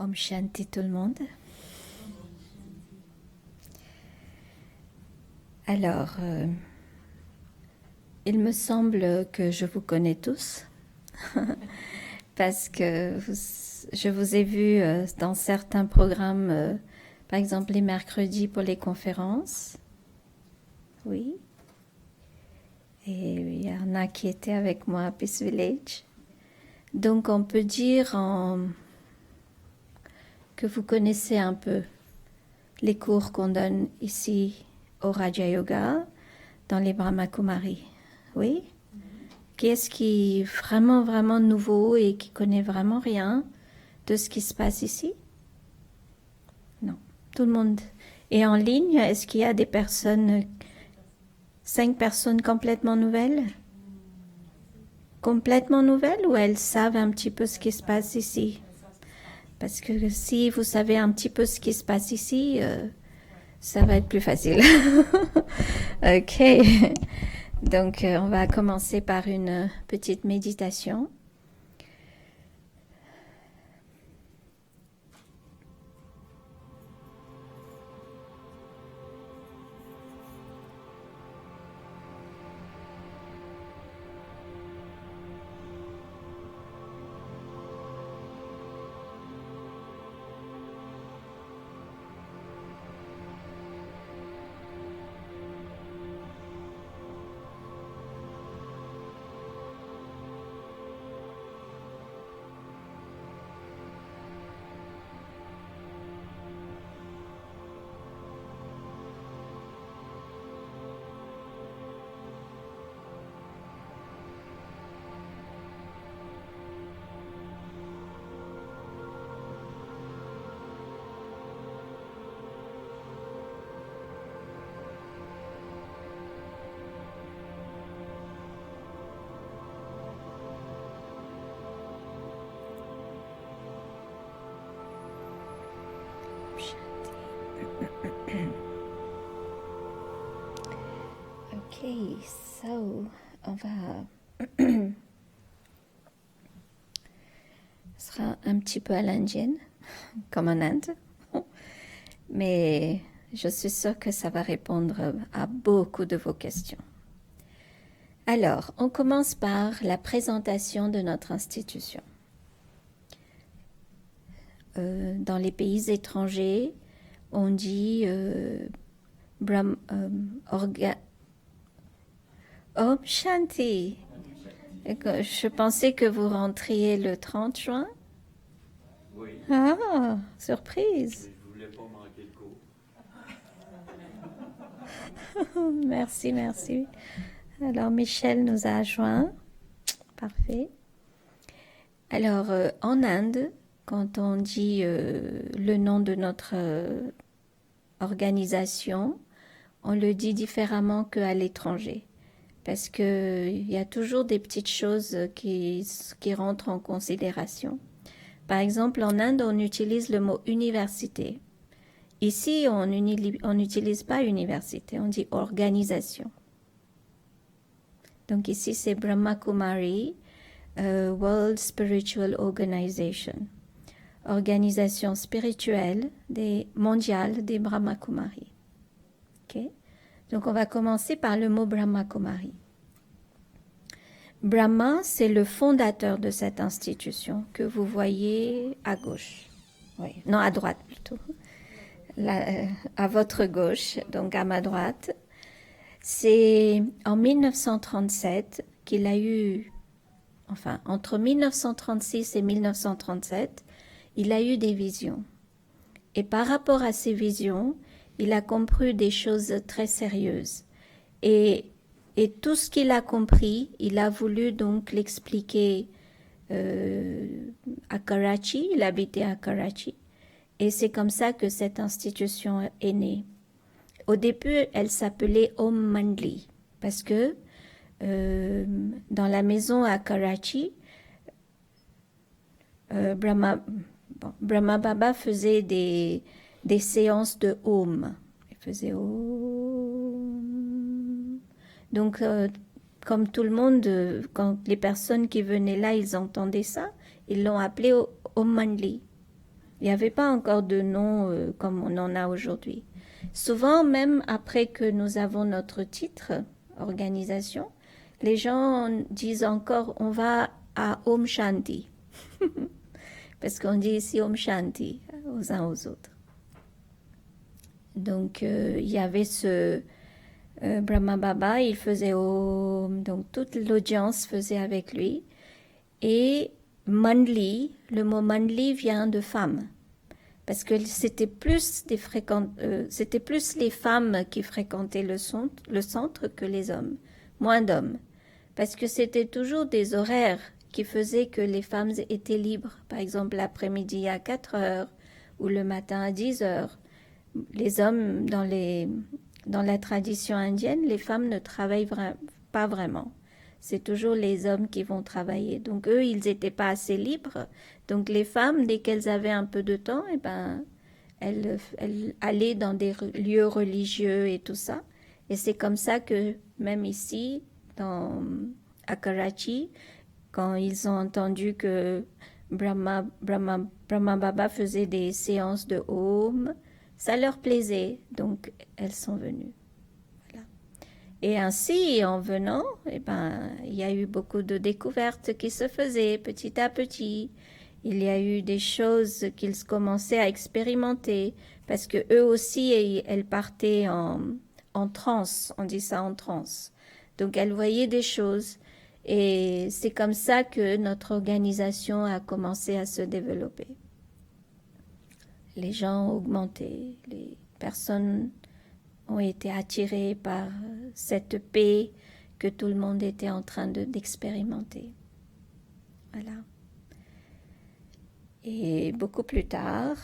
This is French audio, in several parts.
Om Shanti tout le monde. Alors, il me semble que je vous connais tous parce que je vous ai vu dans certains programmes, par exemple les mercredis pour les conférences. Oui. Et il y en a qui étaient avec moi à Peace Village. Donc on peut dire que vous connaissez un peu les cours qu'on donne ici au Raja Yoga, dans les Brahma Kumaris. Oui? Qui est-ce qui est vraiment, vraiment nouveau et qui connaît vraiment rien de ce qui se passe ici? Non. Tout le monde est en ligne. Est-ce qu'il y a des personnes, 5 personnes complètement nouvelles? Complètement nouvelles ou elles savent un petit peu ce qui se passe ici? Parce que si vous savez un petit peu ce qui se passe ici, ça va être plus facile. Ok. Donc, on va commencer par une petite méditation. Ok, so, on va... Ce sera un petit peu à l'indienne, comme en Inde. Mais je suis sûre que ça va répondre à beaucoup de vos questions. Alors, on commence par la présentation de notre institution. Dans les pays étrangers, on dit Om Shanti. Je pensais que vous rentriez le 30 juin. Oui. Ah, surprise. Je voulais pas manquer le cours. Merci, merci. Alors, Michel nous a joints. Parfait. Alors, en Inde, quand on dit le nom de notre organisation, on le dit différemment qu'à l'étranger. Parce qu'il y a toujours des petites choses qui rentrent en considération. Par exemple, en Inde, on utilise le mot université. Ici, on n'utilise pas université, on dit organisation. Donc ici, c'est Brahma Kumari World Spiritual Organization, organisation spirituelle mondiale des Brahma Kumari. Okay? Donc on va commencer par le mot Brahma Kumari. Brahma, c'est le fondateur de cette institution que vous voyez à gauche. Oui, non, à droite plutôt. Là, à votre gauche, donc à ma droite. C'est en 1937 qu'il a eu, enfin, entre 1936 et 1937, il a eu des visions. Et par rapport à ces visions, il a compris des choses très sérieuses. Et tout ce qu'il a compris, il a voulu donc l'expliquer à Karachi. Il habitait à Karachi. Et c'est comme ça que cette institution est née. Au début, elle s'appelait Om Mandli parce que dans la maison à Karachi, Brahma Baba faisait des séances de Om. Il faisait Om. Donc, comme tout le monde, quand les personnes qui venaient là, ils entendaient ça, ils l'ont appelé Om Mandli. Il n'y avait pas encore de nom comme on en a aujourd'hui. Souvent, même après que nous avons notre titre, organisation, les gens disent encore on va à Om Shanti. Parce qu'on dit ici Om Shanti aux uns aux autres. Donc, il y avait ce Brahma Baba, il faisait Om, donc toute l'audience faisait avec lui. Et Mandli, le mot Mandli vient de femme. Parce que c'était plus, c'était plus les femmes qui fréquentaient le centre que les hommes, moins d'hommes. Parce que c'était toujours des horaires qui faisaient que les femmes étaient libres. Par exemple, l'après-midi à 4 heures ou le matin à 10 heures. Les hommes, dans la tradition indienne, les femmes ne travaillent pas vraiment. C'est toujours les hommes qui vont travailler. Donc eux, ils n'étaient pas assez libres. Donc les femmes, dès qu'elles avaient un peu de temps, eh ben, elles allaient dans des lieux religieux et tout ça. Et c'est comme ça que même ici, à Karachi, quand ils ont entendu que Brahma Baba faisait des séances de Om, ça leur plaisait. Donc elles sont venues. Et ainsi, en venant, eh ben, il y a eu beaucoup de découvertes qui se faisaient petit à petit. Il y a eu des choses qu'ils commençaient à expérimenter parce que eux aussi, elles partaient en transe. On dit ça en transe. Donc, elles voyaient des choses. Et c'est comme ça que notre organisation a commencé à se développer. Les gens ont augmenté, les personnes ont été attirés par cette paix que tout le monde était en train d'expérimenter. Voilà. Et beaucoup plus tard,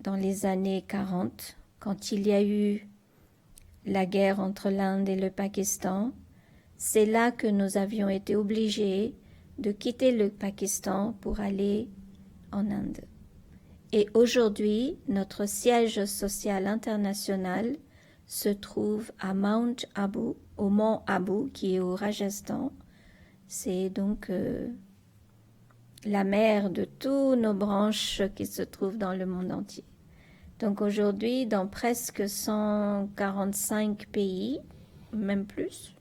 dans les années 40, quand il y a eu la guerre entre l'Inde et le Pakistan, c'est là que nous avions été obligés de quitter le Pakistan pour aller en Inde. Et aujourd'hui, notre siège social international se trouve à Mount Abu, au mont Abu, qui est au Rajasthan. C'est donc la mère de toutes nos branches qui se trouvent dans le monde entier. Donc aujourd'hui, dans presque 145 pays, même plus,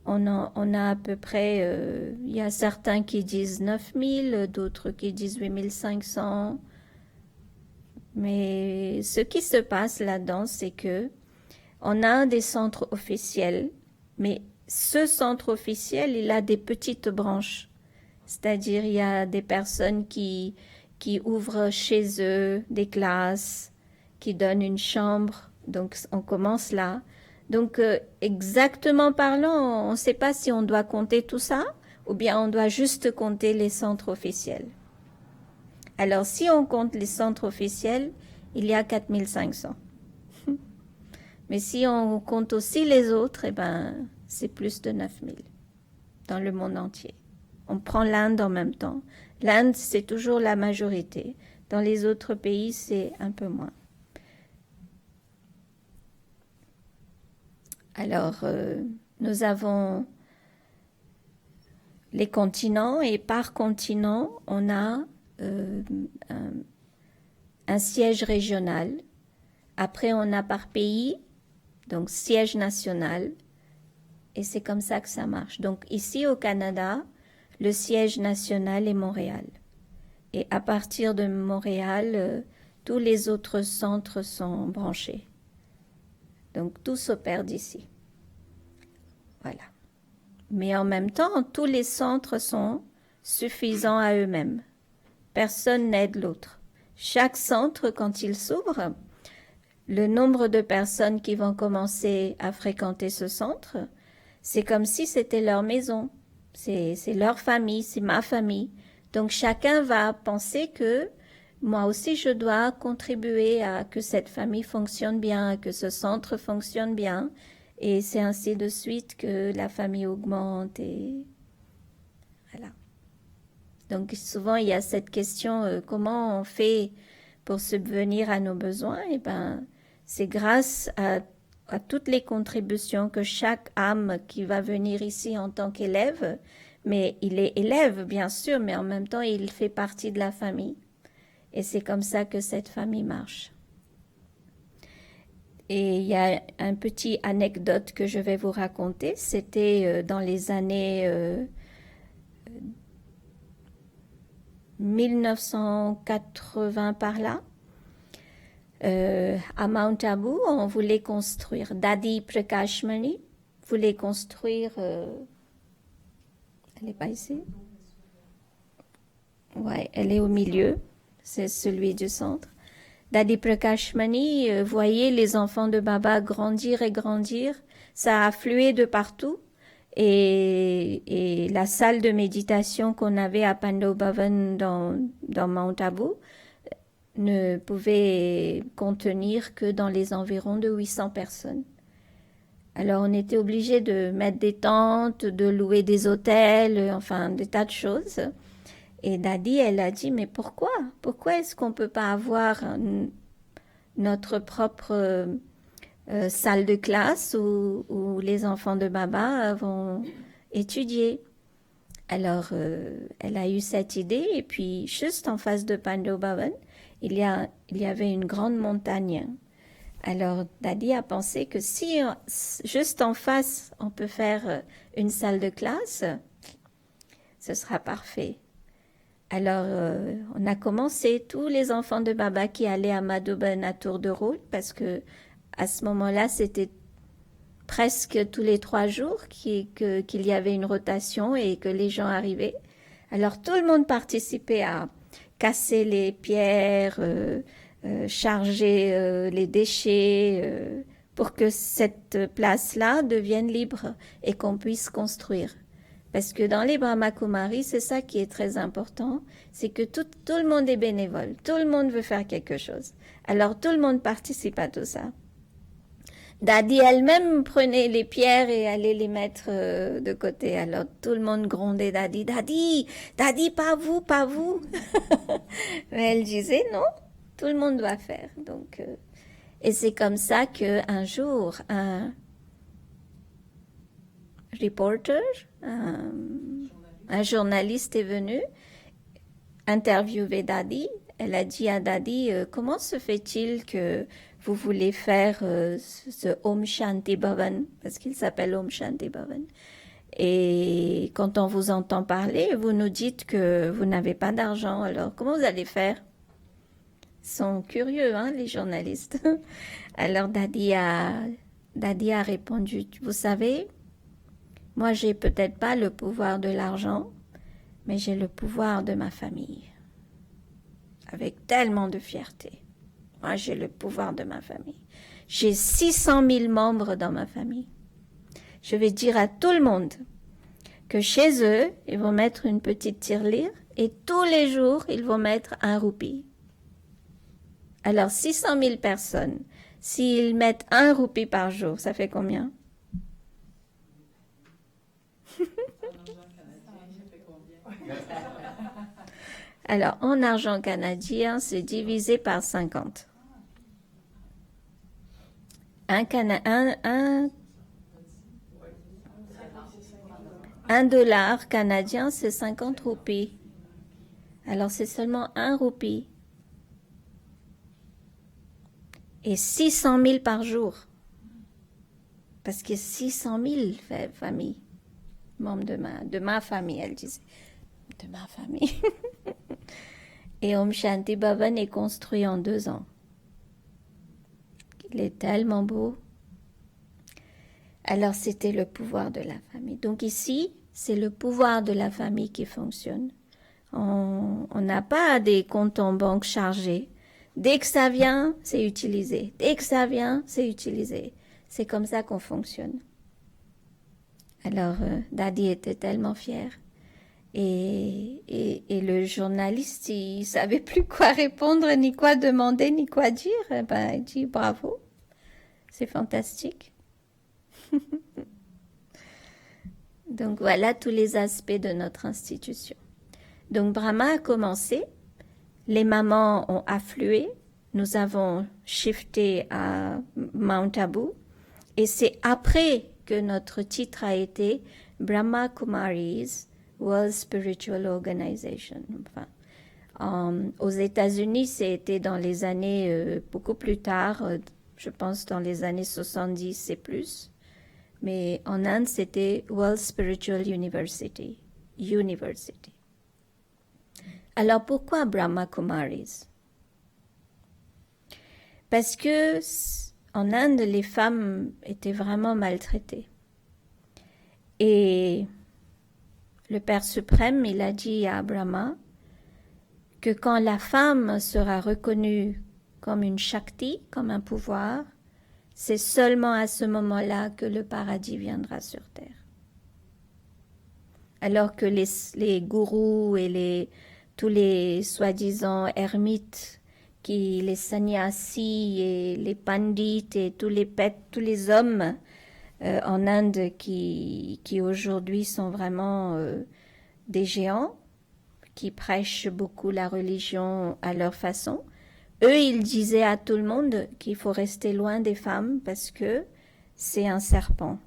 on a à peu près, il y a certains qui disent 9000, d'autres qui disent 8500. Mais ce qui se passe là-dedans, c'est que on a des centres officiels, mais ce centre officiel, il a des petites branches. C'est-à-dire, il y a des personnes qui ouvrent chez eux des classes, qui donnent une chambre. Donc, on commence là. Donc, exactement parlant, on ne sait pas si on doit compter tout ça ou bien on doit juste compter les centres officiels. Alors, si on compte les centres officiels, il y a 4500. Mais si on compte aussi les autres, eh ben, c'est plus de 9000 dans le monde entier. On prend l'Inde en même temps. L'Inde, c'est toujours la majorité. Dans les autres pays, c'est un peu moins. Alors, nous avons les continents et par continent, on a un siège régional. Après, on a par pays, donc siège national. Et c'est comme ça que ça marche. Donc ici au Canada, le siège national est Montréal. Et à partir de Montréal, tous les autres centres sont branchés. Donc tout s'opère d'ici. Voilà. Mais en même temps, tous les centres sont suffisants à eux-mêmes. Personne n'aide l'autre. Chaque centre, quand il s'ouvre, le nombre de personnes qui vont commencer à fréquenter ce centre, c'est comme si c'était leur maison. C'est leur famille, c'est ma famille. Donc chacun va penser que moi aussi je dois contribuer à que cette famille fonctionne bien, à que ce centre fonctionne bien. Et c'est ainsi de suite que la famille augmente et voilà. Donc souvent il y a cette question comment on fait pour subvenir à nos besoins. Et ben c'est grâce à toutes les contributions que chaque âme qui va venir ici en tant qu'élève, mais il est élève bien sûr, mais en même temps il fait partie de la famille. Et c'est comme ça que cette famille marche. Et il y a un petit anecdote que je vais vous raconter. C'était dans les années 1980 par là. À Mount Abu, on voulait construire, Dadi Prakashmani voulait construire, elle n'est pas ici? Ouais, elle est au milieu, c'est celui du centre. Dadi Prakashmani voyait les enfants de Baba grandir et grandir, ça affluait de partout. Et la salle de méditation qu'on avait à Pandau Bhavan dans Mount Abu ne pouvait contenir que dans les environs de 800 personnes. Alors on était obligé de mettre des tentes, de louer des hôtels, enfin des tas de choses. Et Dadi, elle a dit, mais pourquoi? Pourquoi est-ce qu'on ne peut pas avoir notre propre salle de classe où les enfants de Baba vont étudier? Alors, elle a eu cette idée, et puis juste en face de Pandau Bhavan, il y avait une grande montagne. Alors, Dadi a pensé que si juste en face, on peut faire une salle de classe, ce sera parfait. Alors, on a commencé, tous les enfants de Baba qui allaient à Madhuban à tour de rôle, parce que à ce moment-là, c'était presque tous les 3 jours qu'il y avait une rotation et que les gens arrivaient. Alors, tout le monde participait à casser les pierres, charger les déchets, pour que cette place-là devienne libre et qu'on puisse construire. Parce que dans les Brahmakumaris, c'est ça qui est très important, c'est que tout le monde est bénévole, tout le monde veut faire quelque chose. Alors tout le monde participe à tout ça. Dadi elle-même prenait les pierres et allait les mettre de côté. Alors tout le monde grondait Dadi, Dadi, Dadi, pas vous, pas vous. Mais elle disait non, tout le monde doit faire. Donc, et c'est comme ça qu'un jour, un reporter, un journaliste est venu interviewer Dadi. Elle a dit à Dadi, comment se fait-il que vous voulez faire ce Om Shanti Bhavan, parce qu'il s'appelle Om Shanti Bhavan. Et quand on vous entend parler, vous nous dites que vous n'avez pas d'argent. Alors, comment vous allez faire? Ils sont curieux, hein, les journalistes. Alors, Dadi a répondu, vous savez, moi, j'ai peut-être pas le pouvoir de l'argent, mais j'ai le pouvoir de ma famille. Avec tellement de fierté. Moi, j'ai le pouvoir de ma famille. J'ai 600 000 membres dans ma famille. Je vais dire à tout le monde que chez eux, ils vont mettre une petite tirelire et tous les jours, ils vont mettre 1 roupie. Alors, 600 000 personnes, s'ils mettent 1 roupie par jour, ça fait combien? Alors, en argent canadien, c'est divisé par 50. Un dollar canadien, c'est 50 roupies. Alors, c'est seulement 1 roupie. Et 600 000 par jour. Parce que 600 000 familles, membres de ma famille, elle disait. De ma famille. Et Om Shanti Bhavan est construit en 2 ans. Il est tellement beau. Alors, c'était le pouvoir de la famille. Donc ici, c'est le pouvoir de la famille qui fonctionne. On n'a pas des comptes en banque chargés. Dès que ça vient, c'est utilisé. Dès que ça vient, c'est utilisé. C'est comme ça qu'on fonctionne. Alors, Dadi était tellement fier. Et le journaliste, il savait plus quoi répondre, ni quoi demander, ni quoi dire. Ben, il dit bravo, c'est fantastique. Donc voilà tous les aspects de notre institution. Donc Brahma a commencé, les mamans ont afflué, nous avons shifté à Mount Abu, et c'est après que notre titre a été Brahma Kumaris World Spiritual Organization. Enfin, Aux États-Unis, c'était dans les années beaucoup plus tard, je pense dans les années 70 et plus. Mais en Inde, c'était World Spiritual University. University. Alors pourquoi Brahma Kumaris? Parce que en Inde, les femmes étaient vraiment maltraitées. Et le Père suprême, il a dit à Brahma que quand la femme sera reconnue comme une Shakti, comme un pouvoir, c'est seulement à ce moment-là que le paradis viendra sur terre. Alors que les gourous et tous les soi-disant ermites, les sannyasis et les pandits et tous les hommes en Inde qui aujourd'hui sont vraiment des géants, qui prêchent beaucoup la religion à leur façon, eux, ils disaient à tout le monde qu'il faut rester loin des femmes parce que c'est un serpent.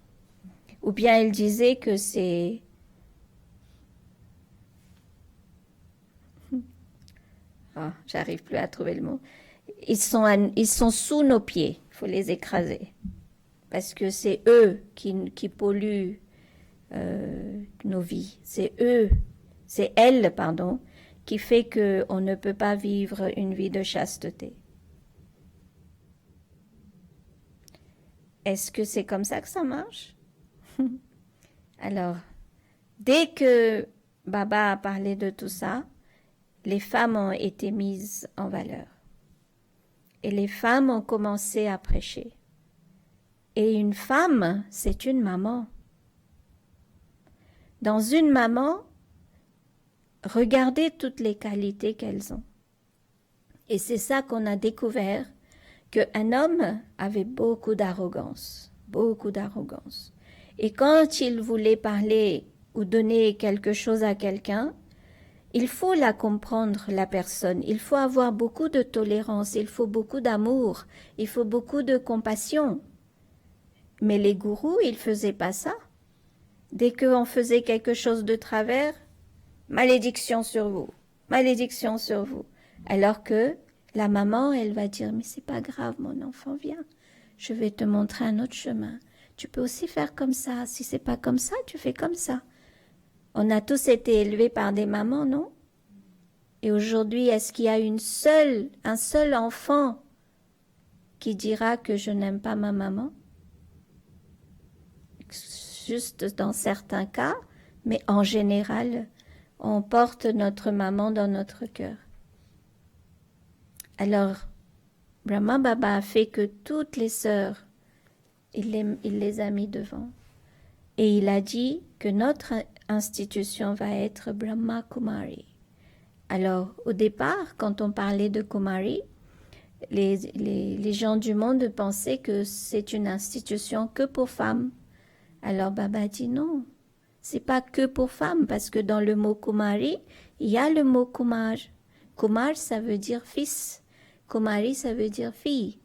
Ou bien ils disaient que c'est... Oh, j'arrive plus à trouver le mot. Ils sont sous nos pieds, il faut les écraser. Parce que c'est eux qui polluent nos vies. C'est elle, pardon, qui fait qu'on ne peut pas vivre une vie de chasteté. Est-ce que c'est comme ça que ça marche? Alors, dès que Baba a parlé de tout ça, les femmes ont été mises en valeur. Et les femmes ont commencé à prêcher. Et une femme, c'est une maman. Dans une maman, regardez toutes les qualités qu'elles ont. Et c'est ça qu'on a découvert, qu'un homme avait beaucoup d'arrogance, beaucoup d'arrogance. Et quand il voulait parler ou donner quelque chose à quelqu'un, il faut la comprendre, la personne. Il faut avoir beaucoup de tolérance, il faut beaucoup d'amour, il faut beaucoup de compassion. Mais les gourous, ils faisaient pas ça. Dès qu'on faisait quelque chose de travers, malédiction sur vous, malédiction sur vous. Alors que la maman, elle va dire, mais c'est pas grave, mon enfant, viens, je vais te montrer un autre chemin. Tu peux aussi faire comme ça. Si c'est pas comme ça, tu fais comme ça. On a tous été élevés par des mamans, non? Et aujourd'hui, est-ce qu'il y a un seul enfant qui dira que je n'aime pas ma maman? Juste dans certains cas, mais en général, on porte notre maman dans notre cœur. Alors, Brahma Baba a fait que toutes les sœurs, il les a mis devant. Et il a dit que notre institution va être Brahma Kumari. Alors, au départ, quand on parlait de Kumari, les gens du monde pensaient que c'est une institution que pour femmes. Alors Baba a dit non, c'est pas que pour femmes, parce que dans le mot Kumari, il y a le mot Kumar. Kumar, ça veut dire fils. Kumari, ça veut dire fille.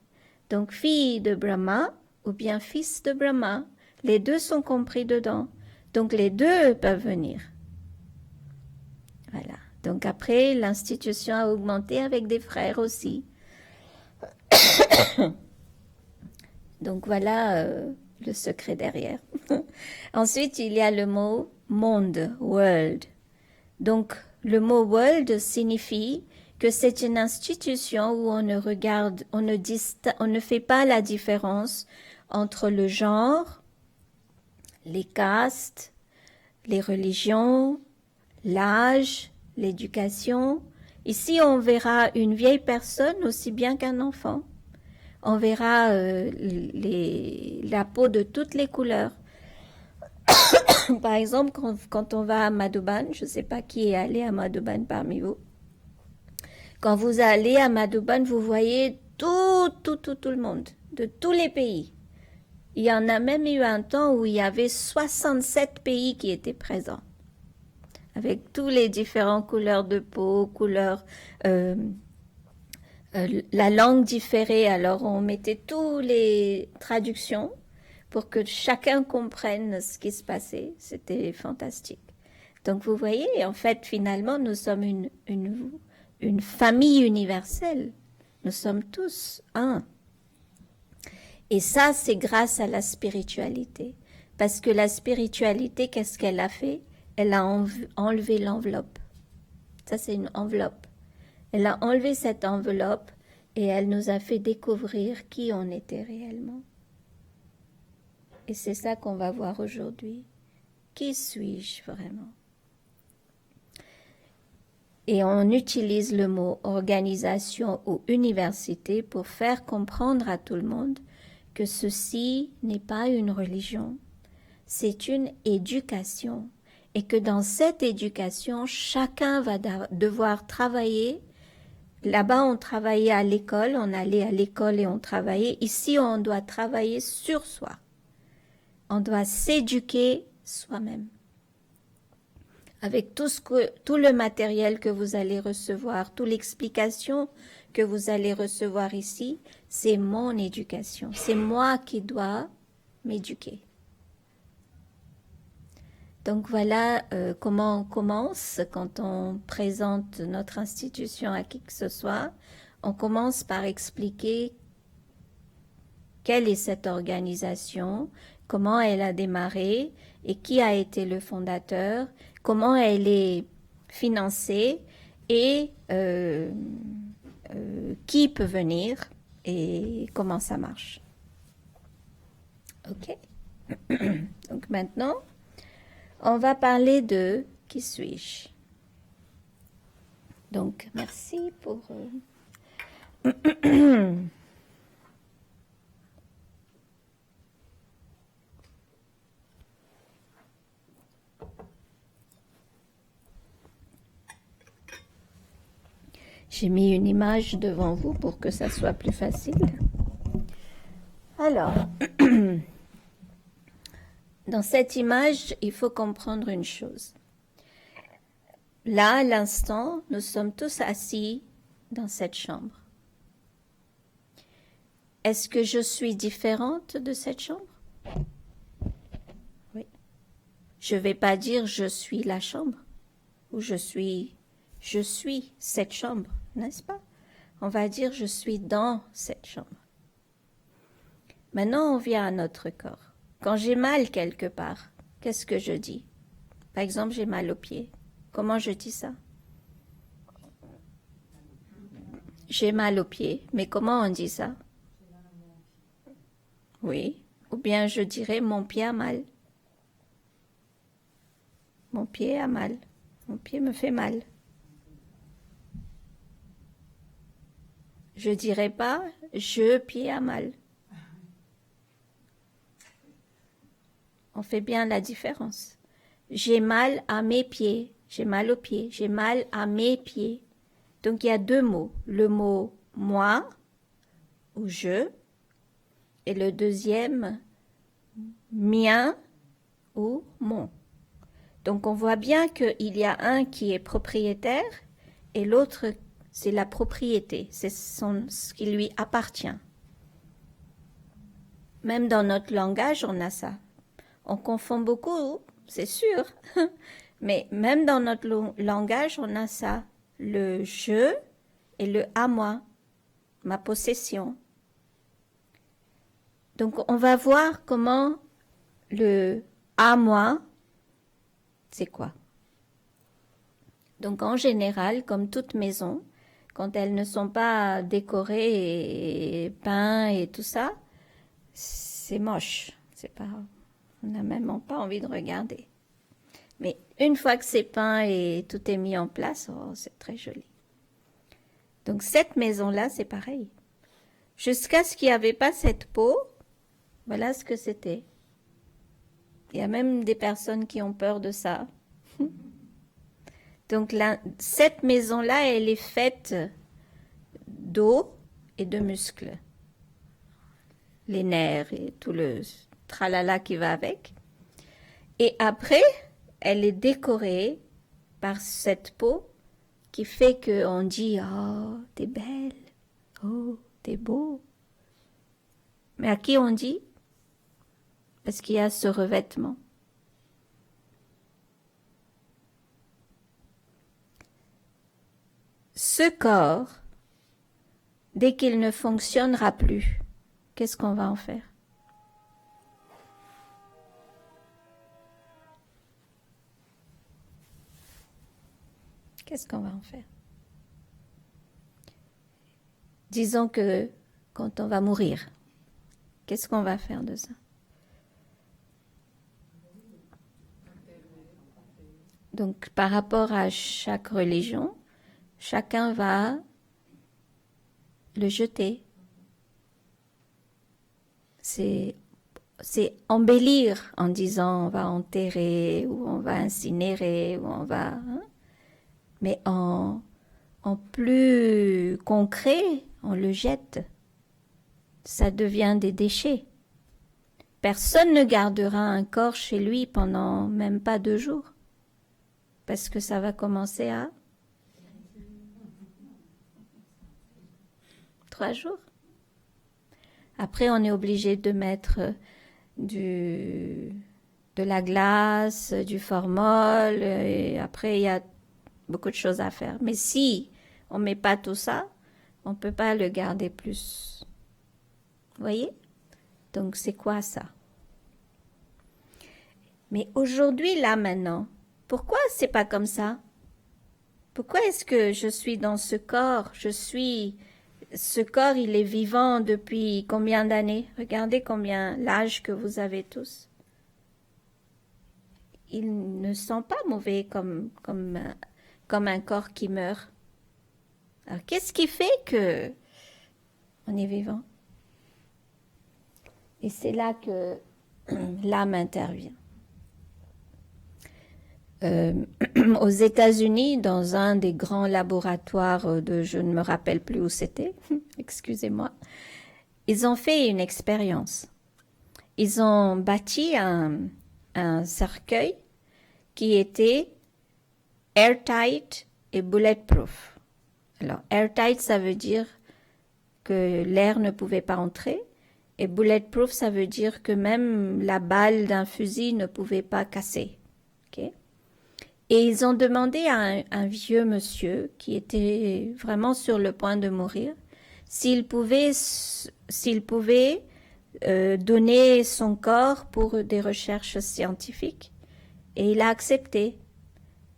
Donc fille de Brahma ou bien fils de Brahma, les deux sont compris dedans. Donc les deux peuvent venir. Voilà. Donc après, l'institution a augmenté avec des frères aussi. Donc voilà le secret derrière. Ensuite, il y a le mot monde, world. Donc le mot world signifie que c'est une institution où on ne fait pas la différence entre le genre, les castes, les religions, l'âge, l'éducation. Ici, on verra une vieille personne aussi bien qu'un enfant. On verra la peau de toutes les couleurs. Par exemple, quand on va à Madhuban, je ne sais pas qui est allé à Madhuban parmi vous. Quand vous allez à Madhuban, vous voyez tout le monde, de tous les pays. Il y en a même eu un temps où il y avait 67 pays qui étaient présents, avec tous les différentes couleurs de peau, la langue différée. Alors on mettait toutes les traductions pour que chacun comprenne ce qui se passait. C'était fantastique. Donc vous voyez, en fait, finalement, nous sommes une une famille universelle. Nous sommes tous un. Et ça, c'est grâce à la spiritualité. Parce que la spiritualité, qu'est-ce qu'elle a fait? Elle a enlevé l'enveloppe. Ça, c'est une enveloppe. Elle a enlevé cette enveloppe et elle nous a fait découvrir qui on était réellement. Et c'est ça qu'on va voir aujourd'hui. Qui suis-je vraiment? Et on utilise le mot organisation ou université pour faire comprendre à tout le monde que ceci n'est pas une religion, c'est une éducation. Et que dans cette éducation, chacun va devoir travailler. Là-bas, on travaillait à l'école, on allait à l'école et on travaillait. Ici, on doit travailler sur soi. On doit s'éduquer soi-même. Avec tout le matériel que vous allez recevoir, toute l'explication que vous allez recevoir ici, c'est mon éducation. C'est moi qui dois m'éduquer. Donc voilà comment on commence quand on présente notre institution à qui que ce soit. On commence par expliquer quelle est cette organisation, comment elle a démarré et qui a été le fondateur, comment elle est financée et qui peut venir et comment ça marche. Ok. Donc maintenant, on va parler de qui suis-je. Donc, merci pour... J'ai mis une image devant vous pour que ça soit plus facile. Alors, dans cette image, il faut comprendre une chose. Là, à l'instant, nous sommes tous assis dans cette chambre. Est-ce que je suis différente de cette chambre? Oui. Je ne vais pas dire je suis la chambre ou je suis cette chambre, n'est-ce pas? On va dire je suis dans cette chambre. Maintenant, on vient à notre corps. Quand j'ai mal quelque part, qu'est-ce que je dis? Par exemple, j'ai mal aux pieds. Comment je dis ça? J'ai mal aux pieds. Mais comment on dit ça? Oui. Ou bien je dirais mon pied a mal. Mon pied a mal. Mon pied me fait mal. Je dirais pas je pied a mal. On fait bien la différence. J'ai mal à mes pieds. J'ai mal aux pieds. J'ai mal à mes pieds. Donc il y a deux mots. Le mot moi ou je et le deuxième mien ou mon. Donc on voit bien qu'il y a un qui est propriétaire et l'autre c'est la propriété. C'est ce qui lui appartient. Même dans notre langage, on a ça. On confond beaucoup, c'est sûr. Mais même dans notre langage, on a ça. Le je et le à moi, ma possession. Donc on va voir comment le à moi, c'est quoi. Donc en général, comme toute maison, quand elles ne sont pas décorées et peintes et tout ça, c'est moche. C'est pas, on n'a même pas envie de regarder. Mais une fois que c'est peint et tout est mis en place, oh, c'est très joli. Donc cette maison-là, c'est pareil. Jusqu'à ce qu'il n'y avait pas cette peau, voilà ce que c'était. Il y a même des personnes qui ont peur de ça. Donc cette maison-là, elle est faite d'os et de muscles. Les nerfs et tout le tralala qui va avec. Et après, elle est décorée par cette peau qui fait qu'on dit « Oh, t'es belle, oh, t'es beau ». Mais à qui on dit? Parce qu'il y a ce revêtement. ce corps, dès qu'il ne fonctionnera plus, qu'est-ce qu'on va en faire? Qu'est-ce qu'on va en faire? Disons que quand on va mourir, qu'est-ce qu'on va faire de ça? Donc, par rapport à chaque religion, chacun va le jeter. C'est embellir en disant on va enterrer ou on va incinérer ou on va... hein. Mais en plus concret, on le jette. Ça devient des déchets. Personne ne gardera un corps chez lui pendant même pas 2 jours. Parce que ça va commencer à 3 jours. Après, on est obligé de mettre de la glace, du formol, et après, il y a beaucoup de choses à faire. Mais si on ne met pas tout ça, on ne peut pas le garder plus. Vous voyez? Donc, c'est quoi ça? Mais aujourd'hui, là, maintenant, pourquoi c'est pas comme ça? Pourquoi est-ce que je suis dans ce corps? Ce corps, il est vivant depuis combien d'années? Regardez l'âge que vous avez tous. Il ne sent pas mauvais comme un corps qui meurt. Alors, qu'est-ce qui fait que on est vivant? Et c'est là que l'âme intervient. Aux États-Unis, dans un des grands laboratoires je ne me rappelle plus où c'était, excusez-moi, ils ont fait une expérience. Ils ont bâti un cercueil qui était airtight et bulletproof. Alors, airtight, ça veut dire que l'air ne pouvait pas entrer, et bulletproof, ça veut dire que même la balle d'un fusil ne pouvait pas casser. Okay? Et ils ont demandé à un vieux monsieur qui était vraiment sur le point de mourir s'il pouvait donner son corps pour des recherches scientifiques. Et il a accepté.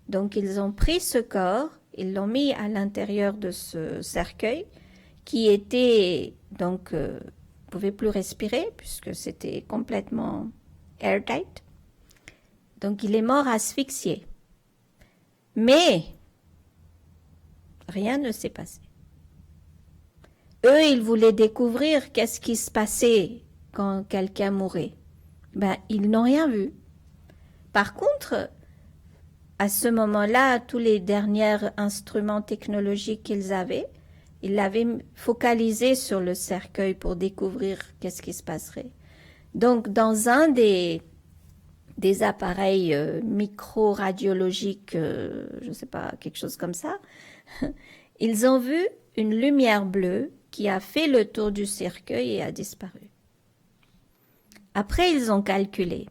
Donc ils ont pris ce corps, ils l'ont mis à l'intérieur de ce cercueil qui était donc pouvait plus respirer puisque c'était complètement airtight. Donc il est mort asphyxié. Mais rien ne s'est passé. Eux, ils voulaient découvrir qu'est-ce qui se passait quand quelqu'un mourait. Ben, ils n'ont rien vu. Par contre, à ce moment-là, tous les derniers instruments technologiques qu'ils avaient, ils l'avaient focalisé sur le cercueil pour découvrir qu'est-ce qui se passerait. Donc, dans un des appareils micro-radiologiques, je ne sais pas, quelque chose comme ça, ils ont vu une lumière bleue qui a fait le tour du cercueil et a disparu. Après, ils ont calculé.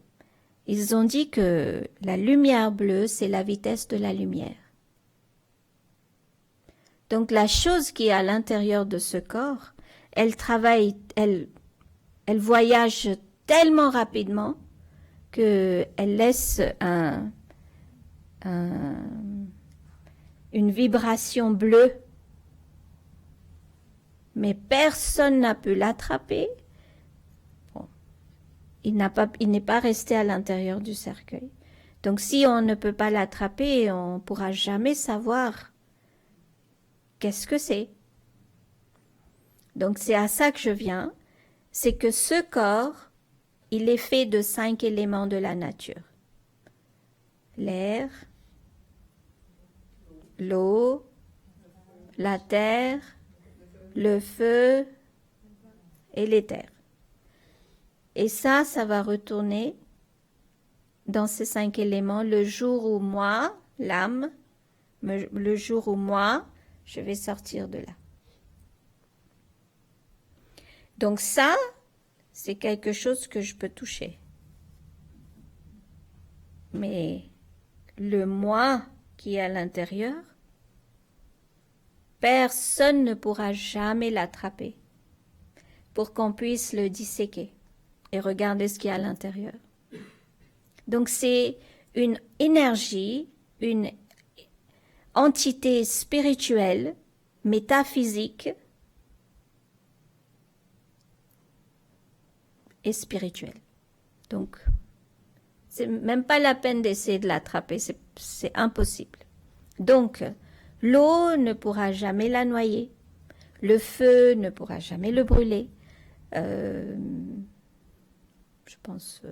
Ils ont dit que la lumière bleue, c'est la vitesse de la lumière. Donc, la chose qui est à l'intérieur de ce corps, elle travaille, elle voyage tellement rapidement qu'elle laisse une vibration bleue. Mais personne n'a pu l'attraper. Bon. Il n'est pas resté à l'intérieur du cercueil. Donc si on ne peut pas l'attraper, on ne pourra jamais savoir qu'est-ce que c'est. Donc c'est à ça que je viens. C'est que ce corps, il est fait de 5 éléments de la nature. L'air, l'eau, la terre, le feu et l'éther. Et ça va retourner dans ces 5 éléments le jour où moi, l'âme, le jour où moi, je vais sortir de là. Donc ça, c'est quelque chose que je peux toucher. Mais le moi qui est à l'intérieur, Personne ne pourra jamais l'attraper pour qu'on puisse le disséquer et regarder ce qu'il y a à l'intérieur. Donc c'est une énergie, une entité spirituelle, métaphysique et spirituelle. Donc, c'est même pas la peine d'essayer de l'attraper, c'est impossible. Donc, l'eau ne pourra jamais la noyer, le feu ne pourra jamais le brûler. Je pense,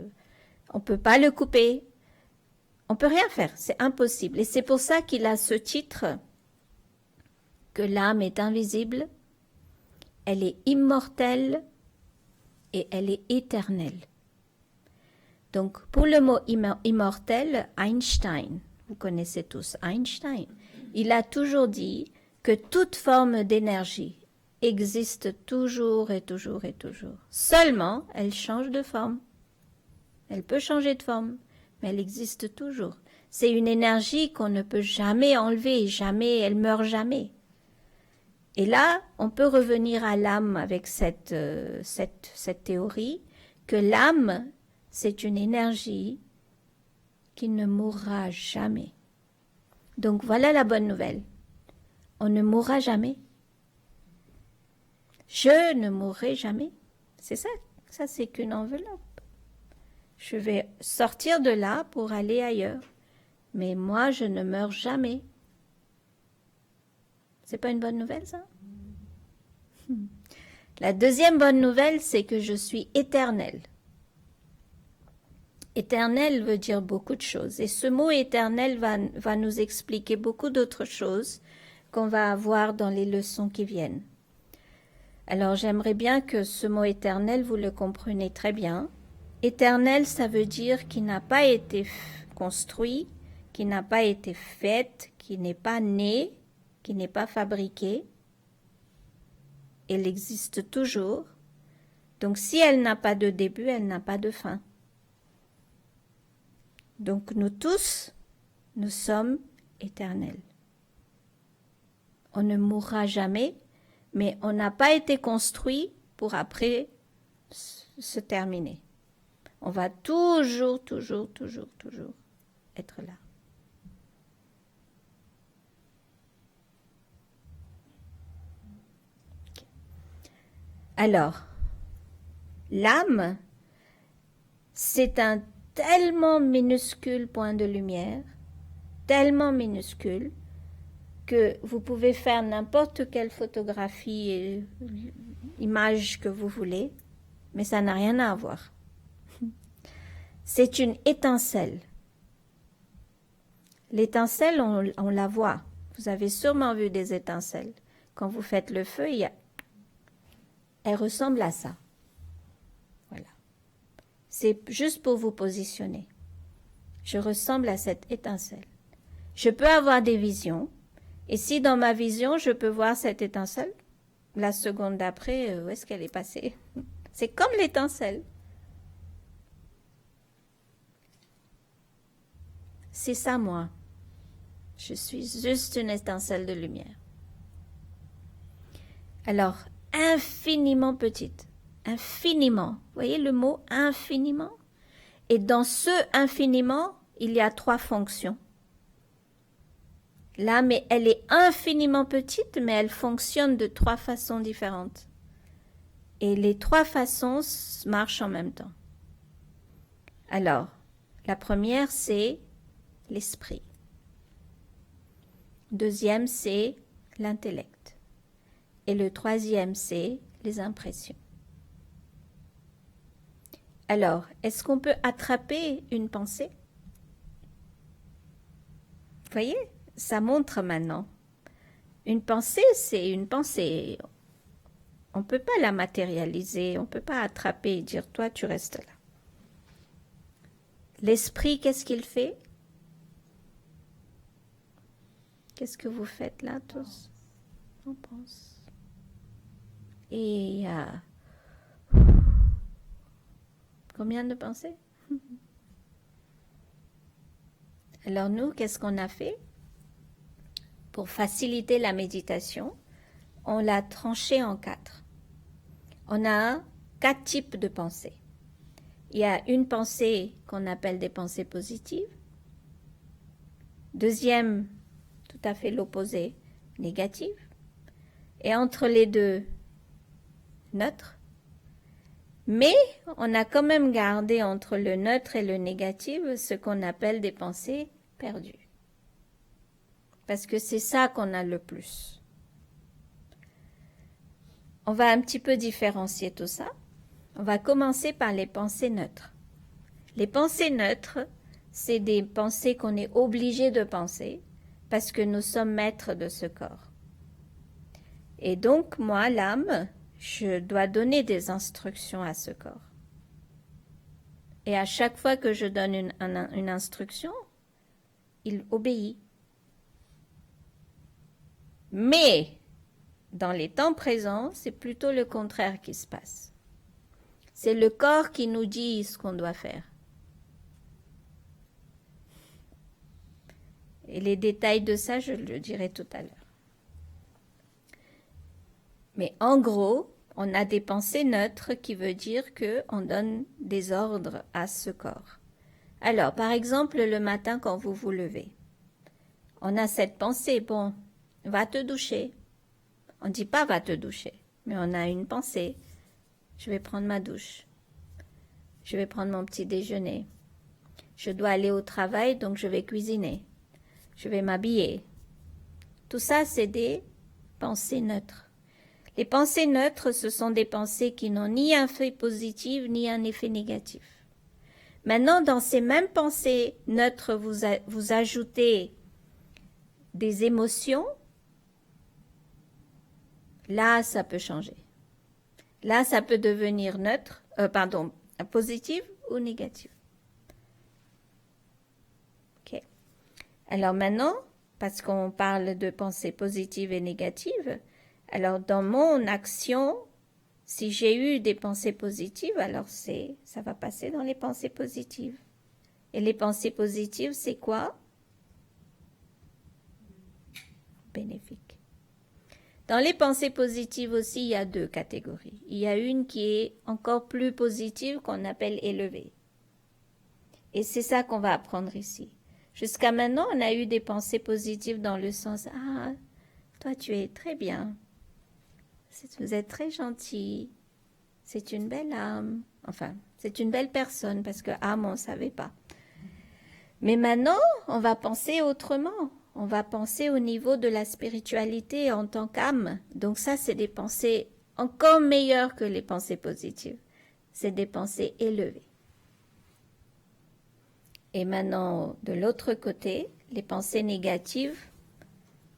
on peut pas le couper, on peut rien faire, c'est impossible. Et c'est pour ça qu'il a ce titre que l'âme est invisible, elle est immortelle et elle est éternelle. Donc, pour le mot immortel, Einstein, vous connaissez tous Einstein, il a toujours dit que toute forme d'énergie existe toujours et toujours et toujours. Seulement, elle change de forme. Elle peut changer de forme, mais elle existe toujours. C'est une énergie qu'on ne peut jamais enlever, jamais, elle meurt jamais. Et là, on peut revenir à l'âme avec cette théorie, que l'âme, c'est une énergie qui ne mourra jamais. Donc voilà la bonne nouvelle. On ne mourra jamais. Je ne mourrai jamais. C'est ça. Ça, c'est qu'une enveloppe. Je vais sortir de là pour aller ailleurs. Mais moi, je ne meurs jamais. C'est pas une bonne nouvelle, ça? La deuxième bonne nouvelle, c'est que je suis éternelle. Éternel veut dire beaucoup de choses. Et ce mot éternel va nous expliquer beaucoup d'autres choses qu'on va avoir dans les leçons qui viennent. Alors j'aimerais bien que ce mot éternel, vous le compreniez très bien. Éternel, ça veut dire qui n'a pas été construit, qui n'a pas été fait, qui n'est pas né, qui n'est pas fabriqué. Elle existe toujours. Donc si elle n'a pas de début, elle n'a pas de fin. Donc nous tous, nous sommes éternels. On ne mourra jamais, mais on n'a pas été construit pour après se terminer. On va toujours être là. Okay. Alors, l'âme, c'est un tellement minuscule point de lumière, tellement minuscule, que vous pouvez faire n'importe quelle photographie et image que vous voulez, mais ça n'a rien à voir. C'est une étincelle. L'étincelle, on la voit. Vous avez sûrement vu des étincelles. Quand vous faites le feu, elle ressemble à ça. Voilà. C'est juste pour vous positionner. Je ressemble à cette étincelle. Je peux avoir des visions. Et si dans ma vision, je peux voir cette étincelle, la seconde d'après, où est-ce qu'elle est passée? C'est comme l'étincelle. C'est ça, moi. Je suis juste une étincelle de lumière. Alors, infiniment petite. Infiniment. Vous voyez le mot infiniment? Et dans ce infiniment, il y a 3 fonctions. Là, mais elle est infiniment petite, mais elle fonctionne de 3 façons différentes. Et les 3 façons marchent en même temps. Alors, la première, c'est l'esprit. Deuxième, c'est l'intellect. Et le troisième, c'est les impressions. Alors, est-ce qu'on peut attraper une pensée? Vous voyez? Ça montre maintenant. Une pensée, c'est une pensée. On ne peut pas la matérialiser, on ne peut pas attraper et dire, toi, tu restes là. L'esprit, qu'est-ce qu'il fait? Qu'est-ce que vous faites là, tous? On pense. Et il y a combien de pensées? Alors nous, qu'est-ce qu'on a fait? pour faciliter la méditation, on l'a tranché en 4. On a 4 types de pensées. Il y a une pensée qu'on appelle des pensées positives. Deuxième, tout à fait l'opposé, négative. Et entre les deux, neutre. Mais on a quand même gardé entre le neutre et le négatif ce qu'on appelle des pensées perdues. Parce que c'est ça qu'on a le plus. On va un petit peu différencier tout ça. On va commencer par les pensées neutres. Les pensées neutres, c'est des pensées qu'on est obligé de penser parce que nous sommes maîtres de ce corps. Et donc, moi, l'âme, je dois donner des instructions à ce corps. Et à chaque fois que je donne une instruction, il obéit. Mais, dans les temps présents, c'est plutôt le contraire qui se passe. C'est le corps qui nous dit ce qu'on doit faire. Et les détails de ça, je le dirai tout à l'heure. Mais en gros, on a des pensées neutres qui veut dire qu'on donne des ordres à ce corps. Alors, par exemple, le matin quand vous vous levez, on a cette pensée, bon, va te doucher. On ne dit pas va te doucher, mais on a une pensée. Je vais prendre ma douche. Je vais prendre mon petit déjeuner. Je dois aller au travail, donc je vais cuisiner. Je vais m'habiller. Tout ça, c'est des pensées neutres. Les pensées neutres, ce sont des pensées qui n'ont ni un effet positif ni un effet négatif. Maintenant, dans ces mêmes pensées neutres, vous ajoutez des émotions. Là, ça peut changer. Là, ça peut devenir neutre, positif ou négatif. Ok. Alors maintenant, parce qu'on parle de pensées positives et négatives, alors dans mon action, si j'ai eu des pensées positives, alors ça va passer dans les pensées positives. Et les pensées positives, c'est quoi? Bénéfique. Dans les pensées positives aussi, il y a 2 catégories. Il y a une qui est encore plus positive, qu'on appelle élevée. Et c'est ça qu'on va apprendre ici. Jusqu'à maintenant, on a eu des pensées positives dans le sens « Ah, toi tu es très bien. Vous êtes très gentil. C'est une belle âme. » Enfin, c'est une belle personne parce que âme, on ne savait pas. Mais maintenant, on va penser autrement. On va penser au niveau de la spiritualité en tant qu'âme. Donc ça, c'est des pensées encore meilleures que les pensées positives. C'est des pensées élevées. Et maintenant, de l'autre côté, les pensées négatives,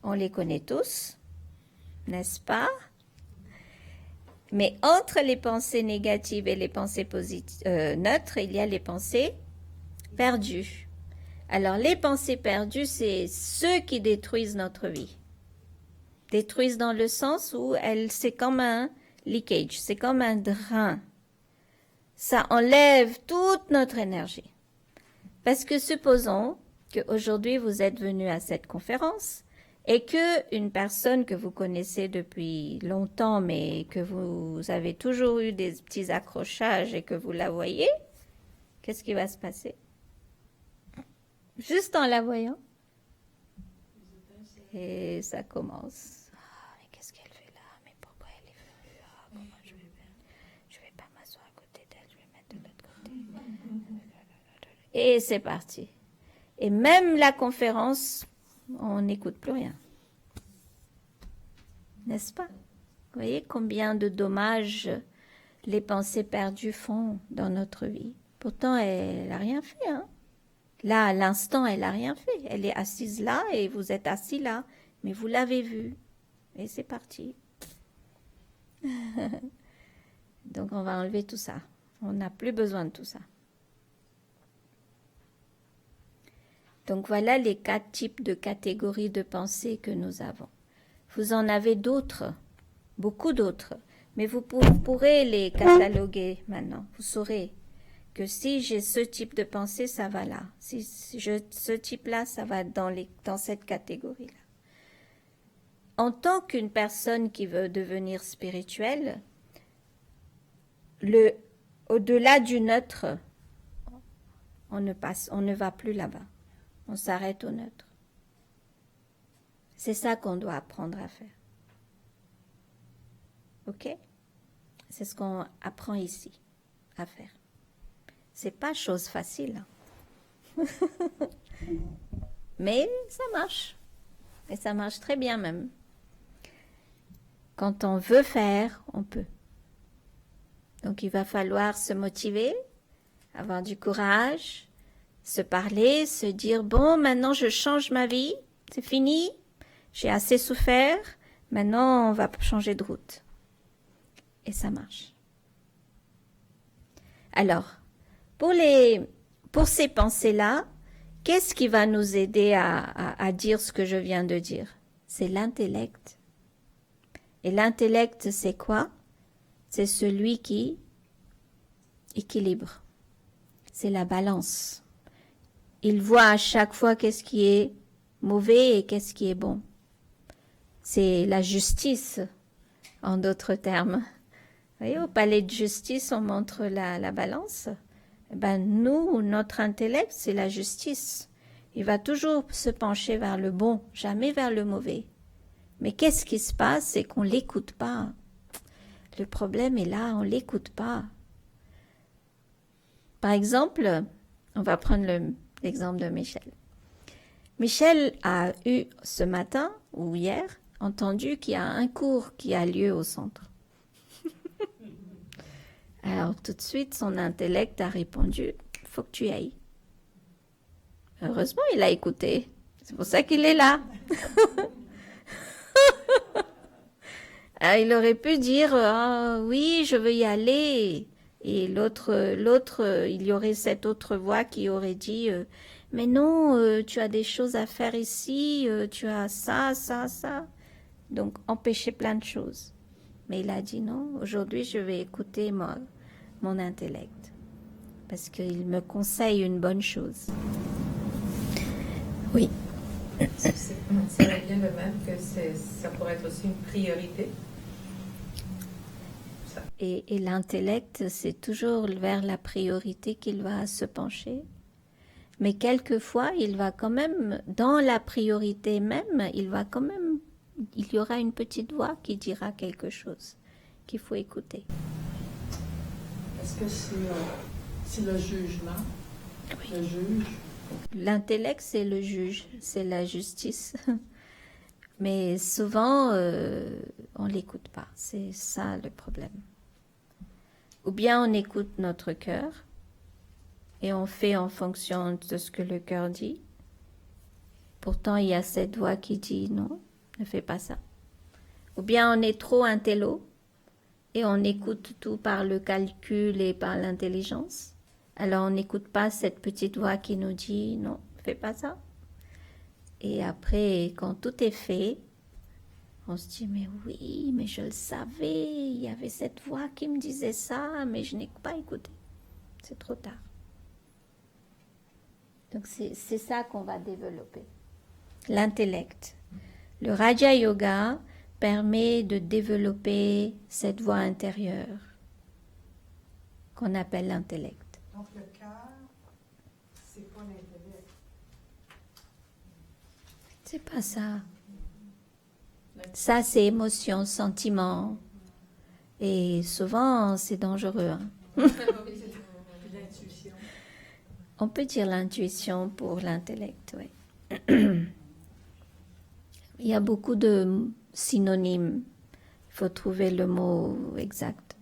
on les connaît tous, n'est-ce pas? Mais entre les pensées négatives et les pensées neutres, il y a les pensées perdues. Alors, les pensées perdues, c'est ceux qui détruisent notre vie. Détruisent dans le sens où c'est comme un leakage, c'est comme un drain. Ça enlève toute notre énergie. Parce que supposons qu'aujourd'hui vous êtes venu à cette conférence et qu'une personne que vous connaissez depuis longtemps mais que vous avez toujours eu des petits accrochages et que vous la voyez, qu'est-ce qui va se passer? Juste en la voyant. Et ça commence. Ah, mais qu'est-ce qu'elle fait là? Mais pourquoi elle est venue? Ah, comment je vais faire? Je vais pas m'asseoir à côté d'elle, je vais mettre de l'autre côté. Et c'est parti. Et même la conférence, on n'écoute plus rien. N'est-ce pas? Vous voyez combien de dommages les pensées perdues font dans notre vie. Pourtant, elle n'a rien fait, hein? Là, à l'instant, elle n'a rien fait. Elle est assise là et vous êtes assis là. Mais vous l'avez vue. Et c'est parti. Donc, on va enlever tout ça. On n'a plus besoin de tout ça. Donc, voilà les 4 types de catégories de pensée que nous avons. Vous en avez d'autres, beaucoup d'autres. Mais vous pourrez les cataloguer maintenant. Vous saurez que si j'ai ce type de pensée, ça va là. Si ce type-là, ça va dans cette catégorie-là. en tant qu'une personne qui veut devenir spirituelle, au-delà du neutre, on ne va plus là-bas. On s'arrête au neutre. C'est ça qu'on doit apprendre à faire. Ok? C'est ce qu'on apprend ici à faire. C'est pas chose facile. Mais ça marche. Et ça marche très bien même. Quand on veut faire, on peut. Donc il va falloir se motiver, avoir du courage, se parler, se dire, bon, maintenant je change ma vie, c'est fini, j'ai assez souffert, maintenant on va changer de route. Et ça marche. Alors, pour ces pensées-là, qu'est-ce qui va nous aider à dire ce que je viens de dire? C'est l'intellect. Et l'intellect, c'est quoi? C'est celui qui équilibre. C'est la balance. Il voit à chaque fois qu'est-ce qui est mauvais et qu'est-ce qui est bon. C'est la justice, en d'autres termes. Vous voyez, au palais de justice, on montre la balance. Eh ben, nous, notre intellect, c'est la justice. Il va toujours se pencher vers le bon, jamais vers le mauvais. Mais qu'est-ce qui se passe? C'est qu'on ne l'écoute pas. Le problème est là, on ne l'écoute pas. Par exemple, on va prendre l'exemple de Michel. Michel a eu ce matin ou hier entendu qu'il y a un cours qui a lieu au centre. Alors tout de suite, son intellect a répondu, il faut que tu y ailles. Heureusement, il a écouté. C'est pour ça qu'il est là. Alors, il aurait pu dire, oui, je veux y aller. Et l'autre, il y aurait cette autre voix qui aurait dit, mais non, tu as des choses à faire ici, tu as ça, ça, ça. Donc, empêcher plein de choses. Mais il a dit non, aujourd'hui, je vais écouter mon intellect. Parce qu'il me conseille une bonne chose. Oui. Ça revient le même que ça pourrait être aussi une priorité. Et l'intellect, c'est toujours vers la priorité qu'il va se pencher. Mais quelquefois, il va quand même, dans la priorité même, il y aura une petite voix qui dira quelque chose qu'il faut écouter. Est-ce que c'est le jugement? Oui. Le juge? L'intellect, c'est le juge, c'est la justice. Mais souvent, on ne l'écoute pas. C'est ça le problème. Ou bien on écoute notre cœur et on fait en fonction de ce que le cœur dit. Pourtant, il y a cette voix qui dit non, ne fais pas ça. Ou bien on est trop intello et on écoute tout par le calcul et par l'intelligence. Alors on n'écoute pas cette petite voix qui nous dit non, ne fais pas ça. Et après, quand tout est fait, on se dit, mais oui, mais je le savais, il y avait cette voix qui me disait ça, mais je n'ai pas écouté. C'est trop tard. Donc c'est ça qu'on va développer. L'intellect. Le Raja Yoga permet de développer cette voix intérieure qu'on appelle l'intellect. Donc le cœur, c'est pas l'intellect. C'est pas ça. Ça, c'est émotion, sentiment. Et souvent, c'est dangereux. Hein. L'intuition. On peut dire l'intuition pour l'intellect, oui. Il y a beaucoup de synonymes. Il faut trouver le mot exact.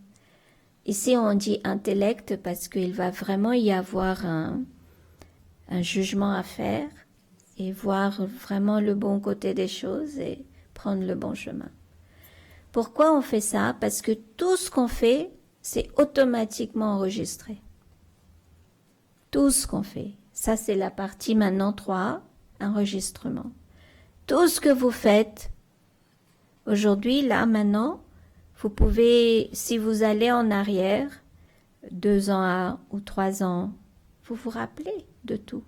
Ici, on dit intellect parce qu'il va vraiment y avoir un jugement à faire et voir vraiment le bon côté des choses et prendre le bon chemin. Pourquoi on fait ça? Parce que tout ce qu'on fait, c'est automatiquement enregistré. Tout ce qu'on fait. Ça, c'est la partie maintenant 3, enregistrement. Tout ce que vous faites, aujourd'hui, là, maintenant, vous pouvez, si vous allez en arrière, 2 ans ou 3 ans, vous vous rappelez de tout.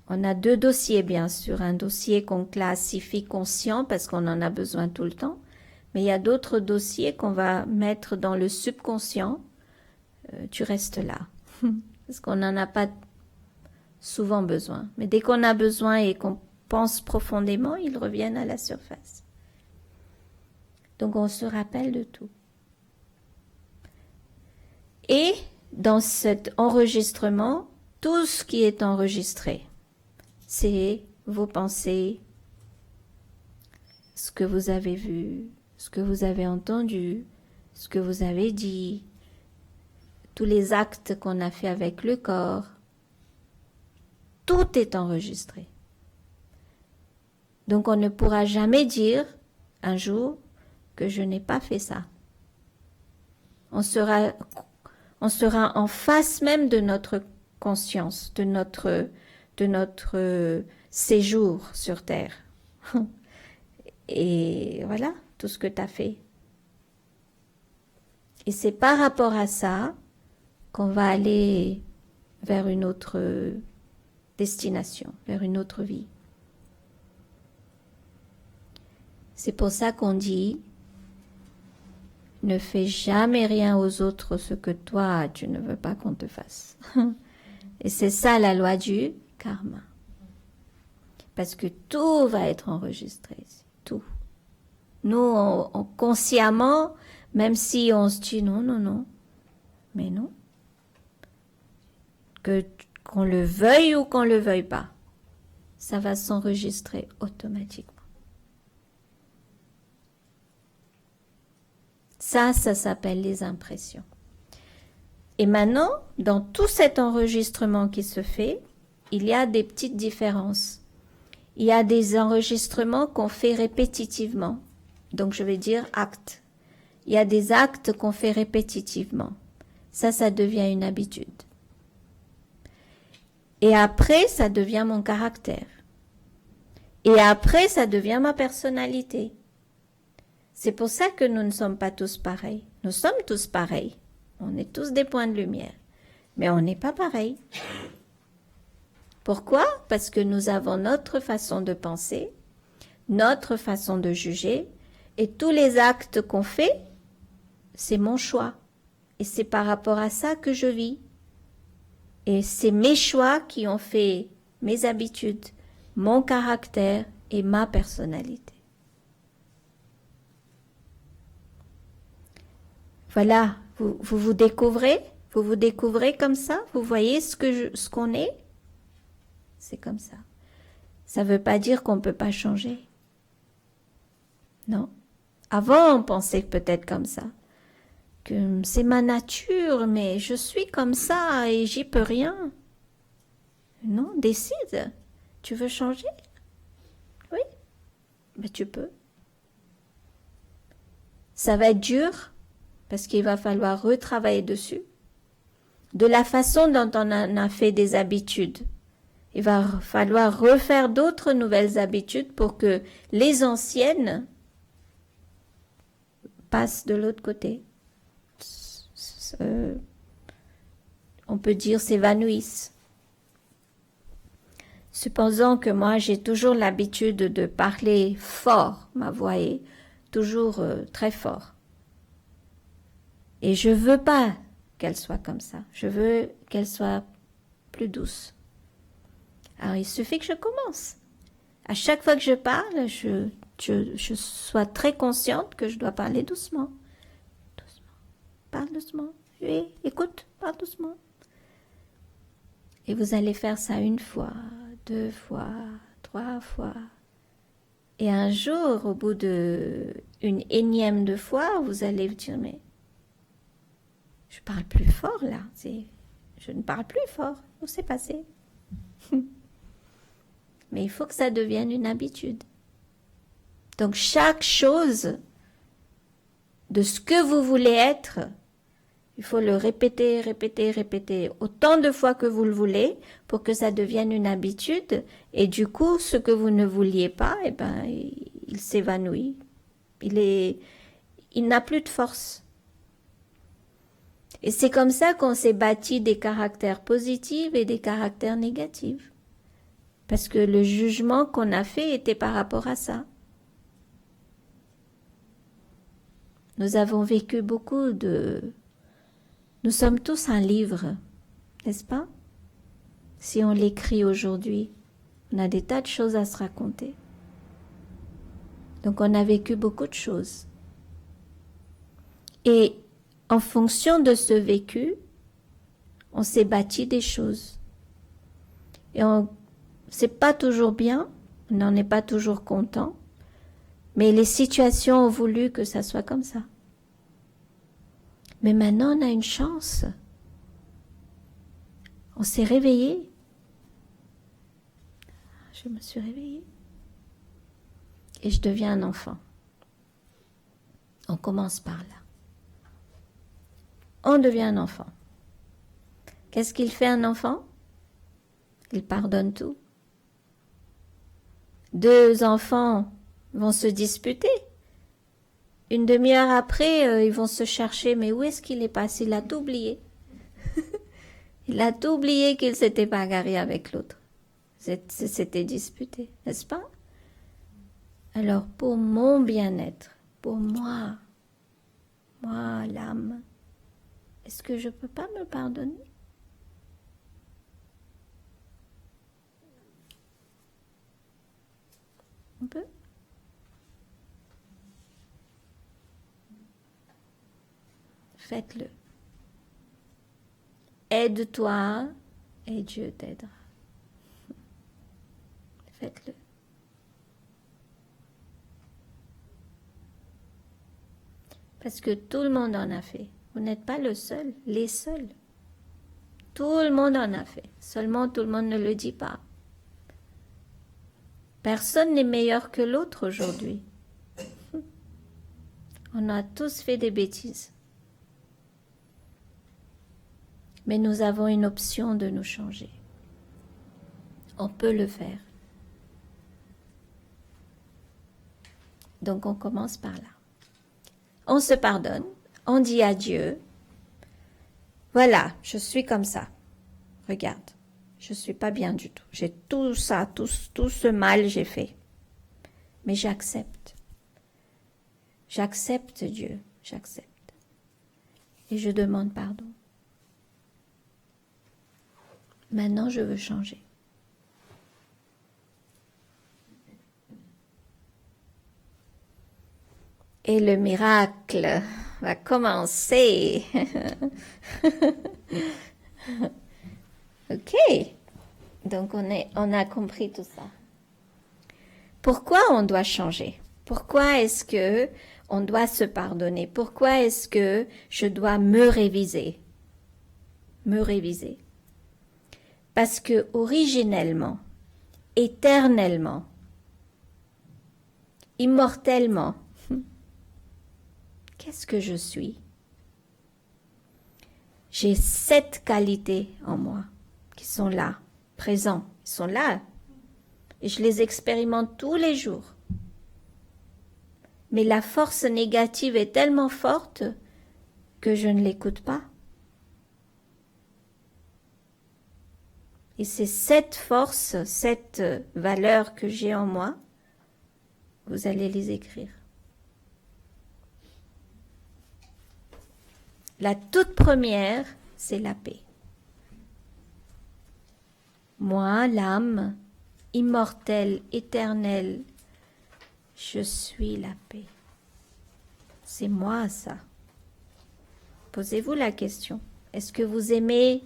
On a deux dossiers, bien sûr. Un dossier qu'on classifie conscient parce qu'on en a besoin tout le temps. Mais il y a d'autres dossiers qu'on va mettre dans le subconscient. Tu restes là. Parce qu'on n'en a pas souvent besoin. Mais dès qu'on a besoin et qu'on pense profondément, ils reviennent à la surface. Donc on se rappelle de tout. Et dans cet enregistrement, tout ce qui est enregistré, c'est vos pensées, ce que vous avez vu, ce que vous avez entendu, ce que vous avez dit, tous les actes qu'on a fait avec le corps. Tout est enregistré. Donc on ne pourra jamais dire un jour que je n'ai pas fait ça. On sera en face même de notre conscience, de notre séjour sur Terre. Et voilà tout ce que tu as fait. Et c'est par rapport à ça qu'on va aller vers une autre destination, vers une autre vie. C'est pour ça qu'on dit ne fais jamais rien aux autres ce que toi tu ne veux pas qu'on te fasse. Et c'est ça la loi du karma. Parce que tout va être enregistré, tout. Nous, on consciemment, même si on se dit non, mais non. Qu'on le veuille ou qu'on le veuille pas, ça va s'enregistrer automatiquement. Ça s'appelle les impressions. Et maintenant, dans tout cet enregistrement qui se fait, il y a des petites différences. Il y a des enregistrements qu'on fait répétitivement. Donc, je vais dire actes. Il y a des actes qu'on fait répétitivement. Ça devient une habitude. Et après, ça devient mon caractère. Et après, ça devient ma personnalité. C'est pour ça que nous ne sommes pas tous pareils. Nous sommes tous pareils. On est tous des points de lumière. Mais on n'est pas pareils. Pourquoi? Parce que nous avons notre façon de penser, notre façon de juger, et tous les actes qu'on fait, c'est mon choix. Et c'est par rapport à ça que je vis. Et c'est mes choix qui ont fait mes habitudes, mon caractère et ma personnalité. Voilà, vous vous découvrez comme ça, vous voyez ce qu'on est. C'est comme ça. Ça ne veut pas dire qu'on ne peut pas changer. Non. Avant, on pensait peut-être comme ça. Que c'est ma nature, mais je suis comme ça et j'y peux rien. Non, décide. Tu veux changer? Oui, mais tu peux. Ça va être dur parce qu'il va falloir retravailler dessus. De la façon dont on en a fait des habitudes. Il va falloir refaire d'autres nouvelles habitudes pour que les anciennes passent de l'autre côté. On peut dire s'évanouissent. Supposons que moi j'ai toujours l'habitude de parler fort, ma voix est toujours très fort. Et je veux pas qu'elle soit comme ça. Je veux qu'elle soit plus douce. Alors il suffit que je commence. À chaque fois que je parle, je sois très consciente que je dois parler doucement. Doucement. Parle doucement. Oui, écoute, parle doucement. Et vous allez faire ça 1 fois, 2 fois, 3 fois. Et un jour, au bout de une énième de fois, vous allez vous dire, mais je parle plus fort là. Je ne parle plus fort. Où c'est passé? Mais il faut que ça devienne une habitude. Donc chaque chose de ce que vous voulez être, il faut le répéter, répéter, répéter autant de fois que vous le voulez pour que ça devienne une habitude. Et du coup, ce que vous ne vouliez pas, eh ben, il s'évanouit. Il n'a plus de force. Et c'est comme ça qu'on s'est bâti des caractères positifs et des caractères négatifs. Parce que le jugement qu'on a fait était par rapport à ça. Nous avons vécu beaucoup de... Nous sommes tous un livre, n'est-ce pas? Si on l'écrit aujourd'hui, on a des tas de choses à se raconter. Donc on a vécu beaucoup de choses. Et en fonction de ce vécu, on s'est bâti des choses. Et c'est pas toujours bien, on n'en est pas toujours content, mais les situations ont voulu que ça soit comme ça. Mais maintenant, on a une chance. On s'est réveillé. Je me suis réveillée. Et je deviens un enfant. On commence par là. On devient un enfant. Qu'est-ce qu'il fait un enfant? Il pardonne tout. Deux enfants vont se disputer. Une demi-heure après, ils vont se chercher. Mais où est-ce qu'il est passé? Il a tout oublié. Il a tout oublié qu'il s'était bagarré avec l'autre. S'était disputé, n'est-ce pas? Alors, pour mon bien-être, pour moi, l'âme, est-ce que je ne peux pas me pardonner? On peut? Faites-le. Aide-toi et Dieu t'aidera. Faites-le. Parce que tout le monde en a fait. Vous n'êtes pas le seul, les seuls. Tout le monde en a fait. Seulement tout le monde ne le dit pas. Personne n'est meilleur que l'autre aujourd'hui. On a tous fait des bêtises. Mais nous avons une option de nous changer. On peut le faire. Donc on commence par là. On se pardonne, on dit adieu. Voilà, je suis comme ça. Regarde, je ne suis pas bien du tout. J'ai tout ça, tout ce mal j'ai fait. Mais j'accepte. J'accepte Dieu, j'accepte. Et je demande pardon. Maintenant, je veux changer. Et le miracle va commencer. Ok. Donc, on a compris tout ça. Pourquoi on doit changer? Pourquoi est-ce que on doit se pardonner? Pourquoi est-ce que je dois me réviser? Me réviser. Parce que originellement, éternellement, immortellement, qu'est-ce que je suis? J'ai 7 qualités en moi qui sont là, présents, ils sont là. Et je les expérimente tous les jours. Mais la force négative est tellement forte que je ne l'écoute pas. Et c'est cette force, cette valeur que j'ai en moi, vous allez les écrire. La toute première, c'est la paix. Moi, l'âme, immortelle, éternelle, je suis la paix. C'est moi ça. Posez-vous la question. Est-ce que vous aimez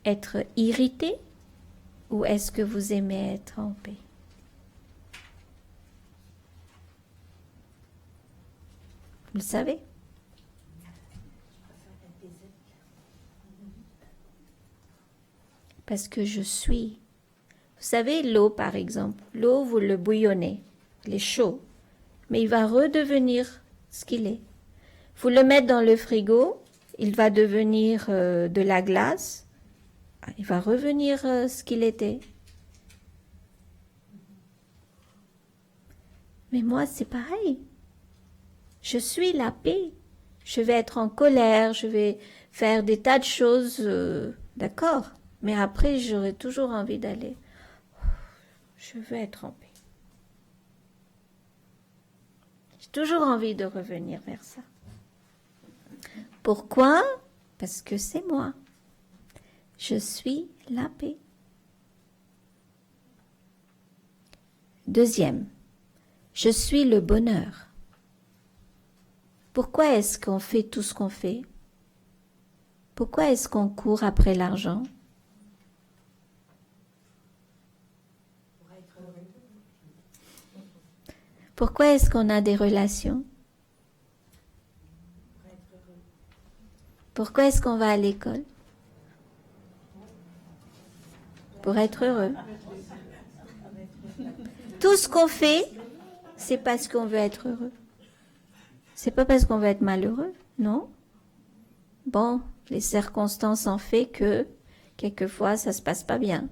être irrité ou est-ce que vous aimez être en paix? Vous le savez? Parce que je suis. Vous savez, l'eau par exemple. L'eau, vous le bouillonnez. Il est chaud. Mais il va redevenir ce qu'il est. Vous le mettez dans le frigo, il va devenir de la glace. Il va revenir ce qu'il était. Mais moi, c'est pareil. Je suis la paix. Je vais être en colère, je vais faire des tas de choses, d'accord. Mais après, j'aurai toujours envie d'aller. Je veux être en paix. J'ai toujours envie de revenir vers ça. Pourquoi? Parce que c'est moi. Je suis la paix. Deuxième, je suis le bonheur. Pourquoi est-ce qu'on fait tout ce qu'on fait? Pourquoi est-ce qu'on court après l'argent? Pourquoi est-ce qu'on a des relations? Pourquoi est-ce qu'on va à l'école? Pour être heureux. Tout ce qu'on fait, c'est parce qu'on veut être heureux. C'est pas parce qu'on veut être malheureux, non? Bon, les circonstances en fait que quelquefois ça se passe pas bien.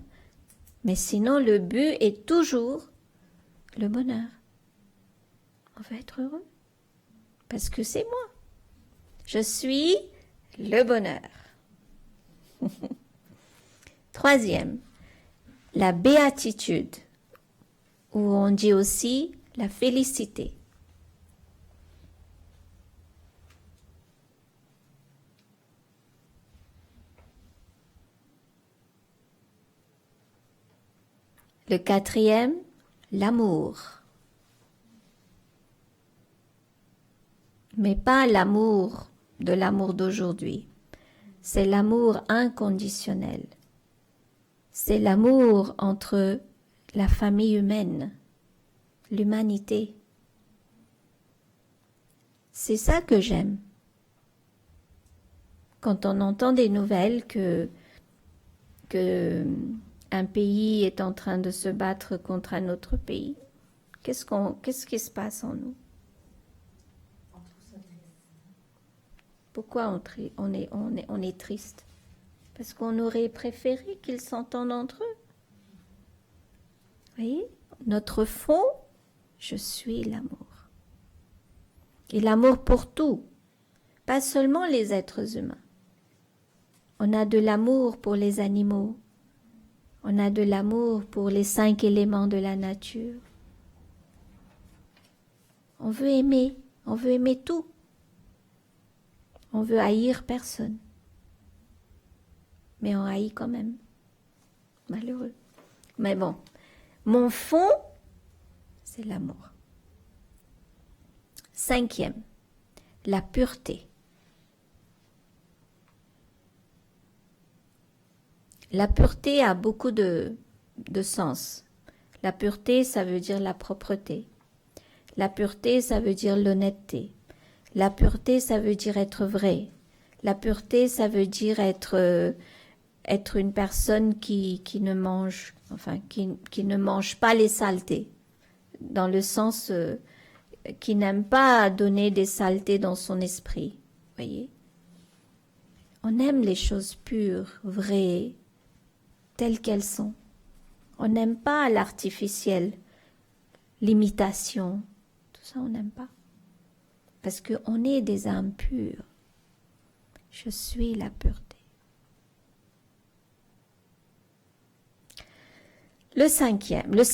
Mais sinon, le but est toujours le bonheur. On veut être heureux. Parce que c'est moi. Je suis le bonheur. Troisième, la béatitude, où on dit aussi la félicité. Le quatrième, l'amour. Mais pas l'amour de l'amour d'aujourd'hui. C'est l'amour inconditionnel. C'est l'amour entre la famille humaine, l'humanité. C'est ça que j'aime. Quand on entend des nouvelles que un pays est en train de se battre contre un autre pays, qu'est-ce qui se passe en nous? Pourquoi on est triste? Parce qu'on aurait préféré qu'ils s'entendent entre eux. Vous voyez? Notre fond, je suis l'amour. Et l'amour pour tout, pas seulement les êtres humains. On a de l'amour pour les animaux. On a de l'amour pour les 5 éléments de la nature. On veut aimer tout. On veut haïr personne. Mais on haït quand même. Malheureux. Mais bon, mon fond, c'est l'amour. Cinquième, la pureté. La pureté a beaucoup de sens. La pureté, ça veut dire la propreté. La pureté, ça veut dire l'honnêteté. La pureté, ça veut dire être vrai. La pureté, ça veut dire être une personne qui ne mange, qui ne mange pas les saletés, dans le sens qui n'aime pas donner des saletés dans son esprit. Voyez, on aime les choses pures, vraies, telles qu'elles sont. On n'aime pas l'artificiel, l'imitation, tout ça on n'aime pas. Parce qu'on est des âmes pures. Je suis la pureté. Le sixième, Le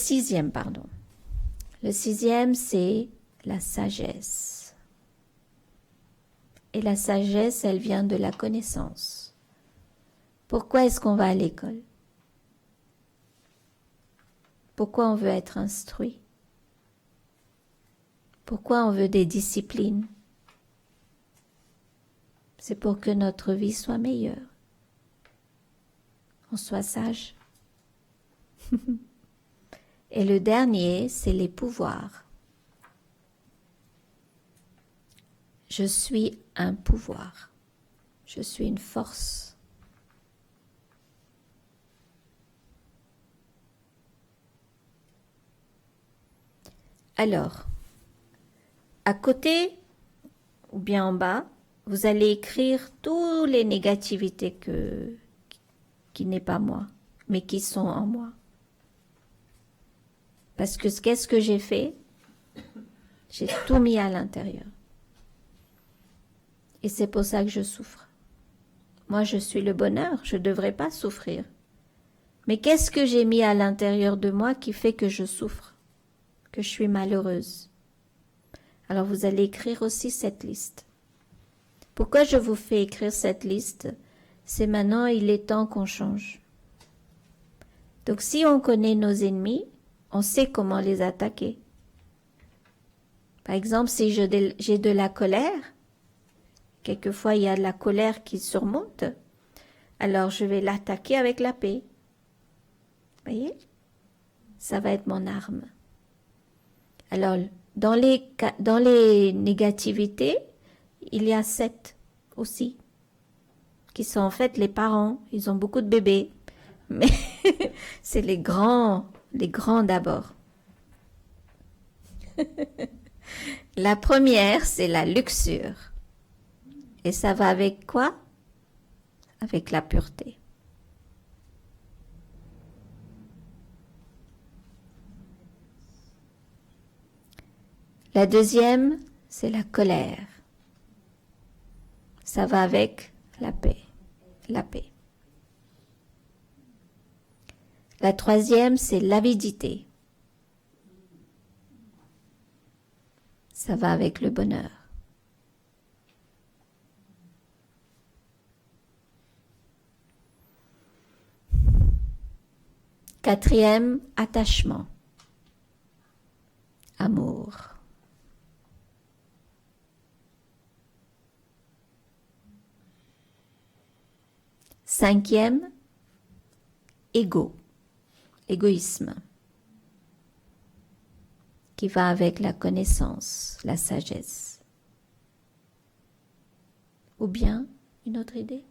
sixième, c'est la sagesse. Et la sagesse, elle vient de la connaissance. Pourquoi est-ce qu'on va à l'école? Pourquoi on veut être instruit? Pourquoi on veut des disciplines? C'est pour que notre vie soit meilleure. On soit sage. Et le dernier, c'est les pouvoirs. Je suis un pouvoir. Je suis une force. Alors, à côté ou bien en bas, vous allez écrire toutes les négativités qui n'est pas moi, mais qui sont en moi. Parce que qu'est-ce que j'ai fait? J'ai tout mis à l'intérieur. Et c'est pour ça que je souffre. Moi, je suis le bonheur, je ne devrais pas souffrir. Mais qu'est-ce que j'ai mis à l'intérieur de moi qui fait que je souffre, que je suis malheureuse? Alors vous allez écrire aussi cette liste. Pourquoi je vous fais écrire cette liste? C'est maintenant, il est temps qu'on change. Donc si on connaît nos ennemis, on sait comment les attaquer. Par exemple, si j'ai de la colère, quelquefois il y a de la colère qui surmonte, alors je vais l'attaquer avec la paix. Voyez? Ça va être mon arme. Alors, dans les négativités, il y a 7 aussi, qui sont en fait les parents. Ils ont beaucoup de bébés, mais c'est les grands d'abord. La première, c'est la luxure. Et ça va avec quoi? Avec la pureté. La deuxième, c'est la colère. Ça va avec la paix. La paix. La troisième, c'est l'avidité. Ça va avec le bonheur. Quatrième, attachement. Amour. Cinquième, égoïsme, qui va avec la connaissance, la sagesse. Ou bien, une autre idée?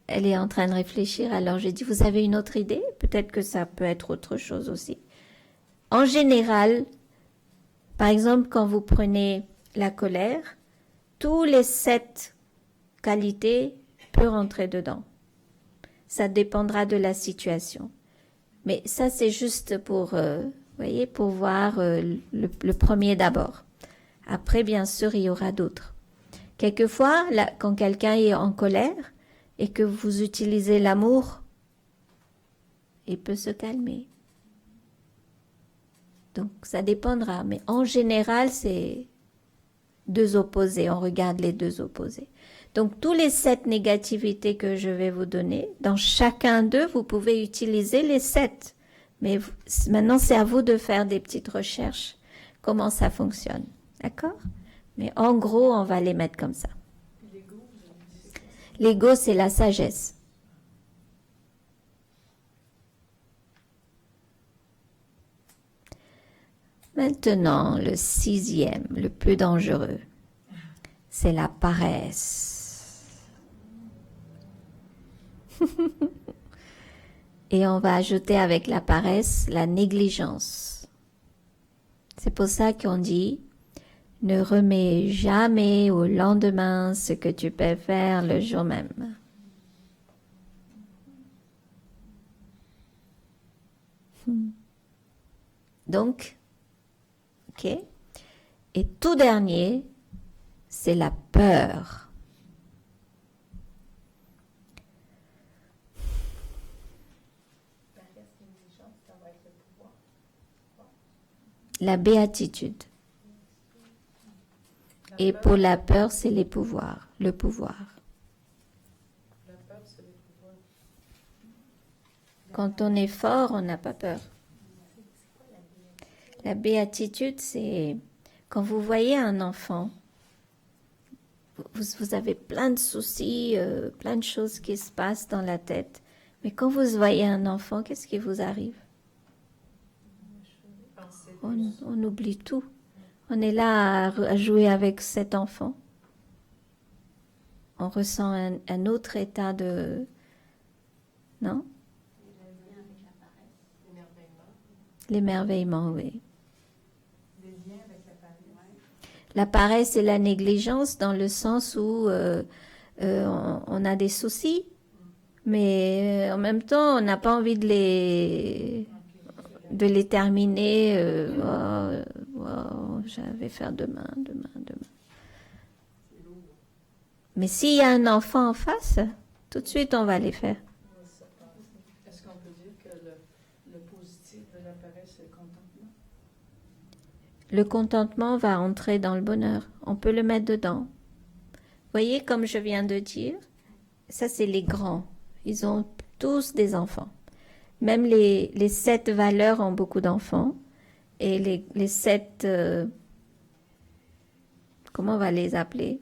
Elle est en train de réfléchir, alors j'ai dit, vous avez une autre idée? Peut-être que ça peut être autre chose aussi. En général, par exemple, quand vous prenez la colère, tous les 7 qualités peuvent rentrer dedans. Ça dépendra de la situation. Mais ça, c'est juste pour, voyez, pour voir le premier d'abord. Après, bien sûr, il y aura d'autres. Quelquefois, là, quand quelqu'un est en colère et que vous utilisez l'amour, il peut se calmer. Donc, ça dépendra. Mais en général, c'est 2 opposés. On regarde les 2 opposés. Donc, tous les 7 négativités que je vais vous donner, dans chacun d'eux, vous pouvez utiliser les 7. Mais maintenant, c'est à vous de faire des petites recherches. Comment ça fonctionne. D'accord? Mais en gros, on va les mettre comme ça. L'ego, c'est la sagesse. Maintenant, le 6e, le plus dangereux, c'est la paresse. Et on va ajouter avec la paresse la négligence. C'est pour ça qu'on dit, ne remets jamais au lendemain ce que tu peux faire le jour même. Donc, ok. Et tout dernier, c'est la peur. La béatitude. Et pour la peur, c'est les pouvoirs, le pouvoir. La peur, c'est le pouvoir. Quand on est fort, on n'a pas peur. La béatitude, c'est quand vous voyez un enfant, vous avez plein de soucis, plein de choses qui se passent dans la tête. Mais quand vous voyez un enfant, qu'est-ce qui vous arrive? On oublie tout. On est là à jouer avec cet enfant. On ressent un autre état de... Non? L'émerveillement, oui. La paresse et la négligence dans le sens où on a des soucis, mais en même temps, on n'a pas envie de les terminer. Je vais faire demain. Mais s'il y a un enfant en face, tout de suite on va les faire. Est-ce qu'on peut dire que le positif de l'appareil, c'est le contentement? Le contentement va entrer dans le bonheur. On peut le mettre dedans. Voyez, comme je viens de dire, ça c'est les grands. Ils ont tous des enfants. Même les 7 valeurs ont beaucoup d'enfants. Et les 7, comment on va les appeler?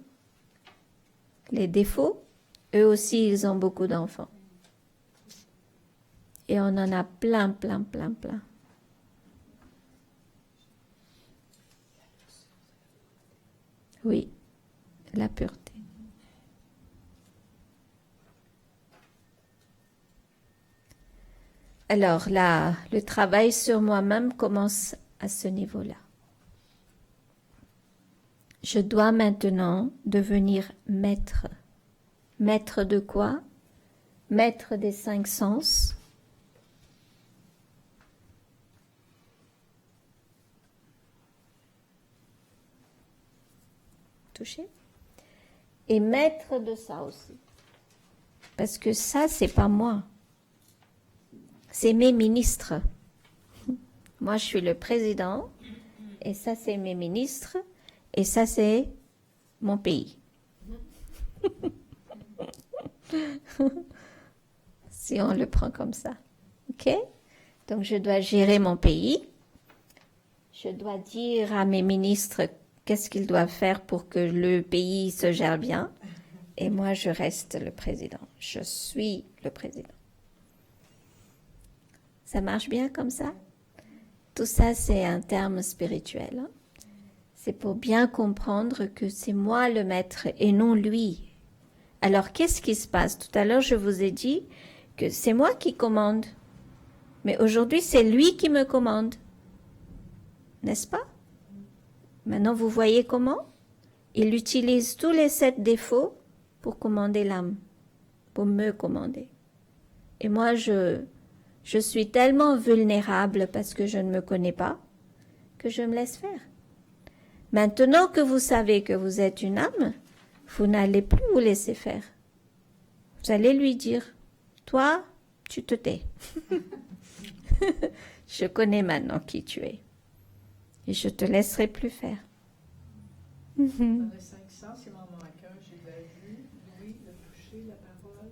Les défauts, eux aussi, ils ont beaucoup d'enfants. Et on en a plein, plein, plein, plein. Oui, la pureté. Alors là, le travail sur moi-même commence à ce niveau-là. Je dois maintenant devenir maître. Maître de quoi? Maître des 5 sens. Touché. Et maître de ça aussi. Parce que ça, c'est pas moi. C'est mes ministres. Moi, je suis le président. Et ça, c'est mes ministres. Et ça, c'est mon pays. Si on le prend comme ça. OK? Donc, je dois gérer mon pays. Je dois dire à mes ministres qu'est-ce qu'ils doivent faire pour que le pays se gère bien. Et moi, je reste le président. Je suis le président. Ça marche bien comme ça? Tout ça, c'est un terme spirituel. Hein? C'est pour bien comprendre que c'est moi le maître et non lui. Alors, qu'est-ce qui se passe? Tout à l'heure, je vous ai dit que c'est moi qui commande. Mais aujourd'hui, c'est lui qui me commande. N'est-ce pas? Maintenant, vous voyez comment? Il utilise tous les 7 défauts pour commander l'âme, pour me commander. Et moi, je suis tellement vulnérable parce que je ne me connais pas que je me laisse faire. Maintenant que vous savez que vous êtes une âme, vous n'allez plus vous laisser faire. Vous allez lui dire, toi, tu te tais. Je connais maintenant qui tu es. Et je te laisserai plus faire. Dans les 5 sens, il m'en manque un. J'ai la vue, l'ouïe, le toucher, la parole.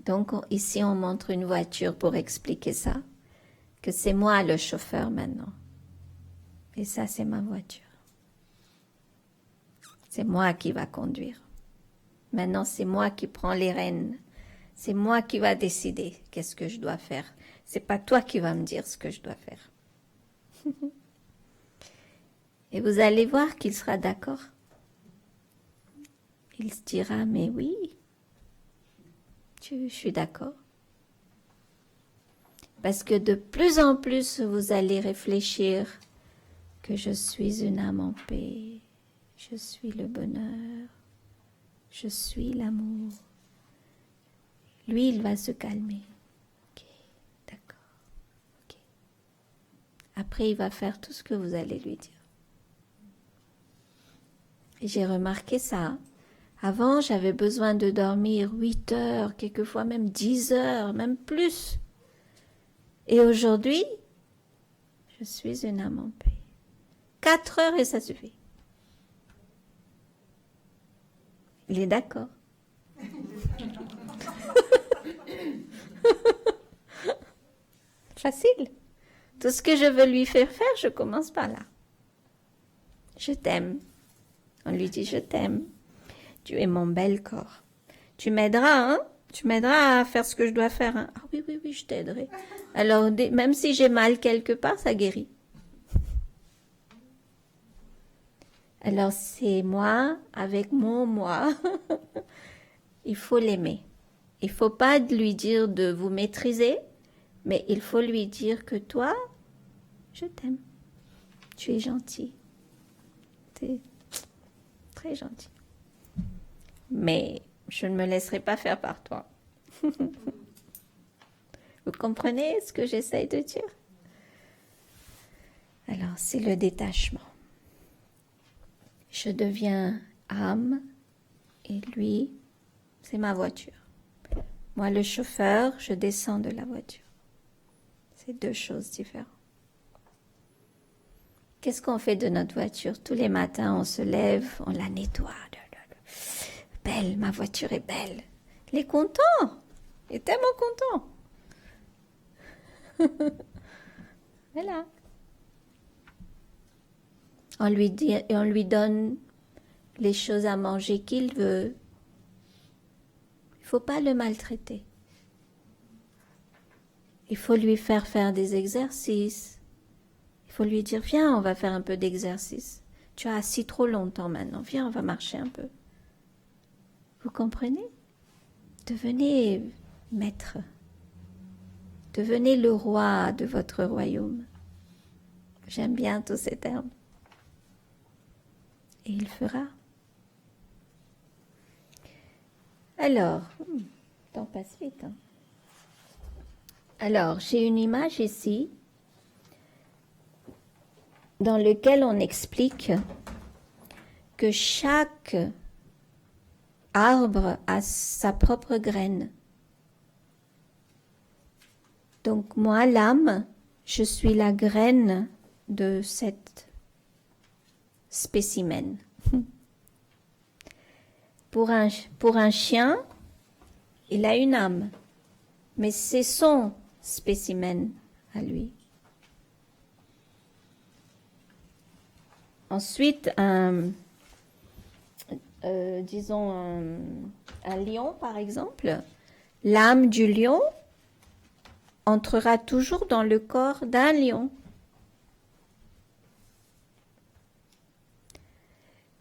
Donc ici, on montre une voiture pour expliquer ça, que c'est moi le chauffeur maintenant. Et ça, c'est ma voiture. C'est moi qui va conduire. Maintenant, c'est moi qui prends les rênes. C'est moi qui va décider qu'est-ce que je dois faire. C'est pas toi qui vas me dire ce que je dois faire. Et vous allez voir qu'il sera d'accord. Il se dira, mais oui, je suis d'accord. Parce que de plus en plus, vous allez réfléchir que je suis une âme en paix, je suis le bonheur, je suis l'amour. Lui, il va se calmer. Ok, d'accord. Ok. Après, il va faire tout ce que vous allez lui dire. Et j'ai remarqué ça. Avant, j'avais besoin de dormir 8 heures, quelquefois même 10 heures, même plus. Et aujourd'hui, je suis une âme en paix. 4 heures et ça suffit. Il est d'accord. Facile. Tout ce que je veux lui faire faire, je commence par là. Je t'aime. On lui dit je t'aime. Tu es mon bel corps. Tu m'aideras, hein? Tu m'aideras à faire ce que je dois faire, hein? Ah oui, oui, oui, je t'aiderai. Alors, même si j'ai mal quelque part, ça guérit. Alors, c'est moi avec mon moi. Il faut l'aimer. Il ne faut pas lui dire de vous maîtriser, mais il faut lui dire que toi, je t'aime. Tu es gentil. Tu es très gentil. Mais je ne me laisserai pas faire par toi. Vous comprenez ce que j'essaye de dire? Alors, c'est le détachement. Je deviens âme et lui, c'est ma voiture. Moi, le chauffeur, je descends de la voiture. C'est deux choses différentes. Qu'est-ce qu'on fait de notre voiture? Tous les matins, on se lève, on la nettoie. Belle, ma voiture est belle. Il est content. Il est tellement content. Voilà. On lui donne les choses à manger qu'il veut. Il ne faut pas le maltraiter. Il faut lui faire des exercices. Il faut lui dire, viens, on va faire un peu d'exercice. Tu as assis trop longtemps maintenant. Viens, on va marcher un peu. Vous comprenez? Devenez maître. Devenez le roi de votre royaume. J'aime bien tous ces termes. Et il fera. Alors, le temps passe vite. Hein. Alors, j'ai une image ici dans laquelle on explique que chaque arbre a sa propre graine. Donc moi, l'âme, je suis la graine de cette spécimen. Pour un chien, il a une âme, mais c'est son spécimen à lui. Ensuite, disons un lion, par exemple, l'âme du lion entrera toujours dans le corps d'un lion.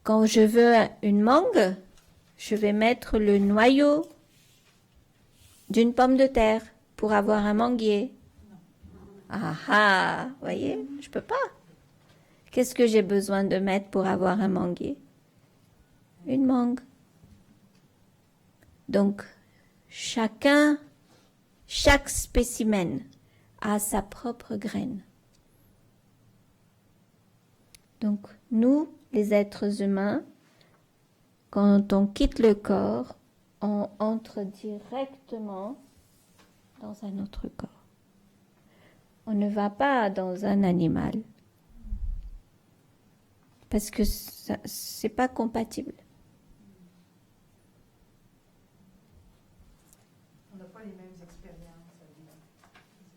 Quand je veux une mangue, je vais mettre le noyau d'une pomme de terre pour avoir un manguier. Ah ah, voyez, je peux pas. Qu'est-ce que j'ai besoin de mettre pour avoir un manguier? Une mangue. Donc, chaque spécimen a sa propre graine. Donc, nous, les êtres humains, quand on quitte le corps, on entre directement dans un autre corps. On ne va pas dans un animal. Parce que c'est pas compatible. On n'a pas les mêmes expériences à vivre.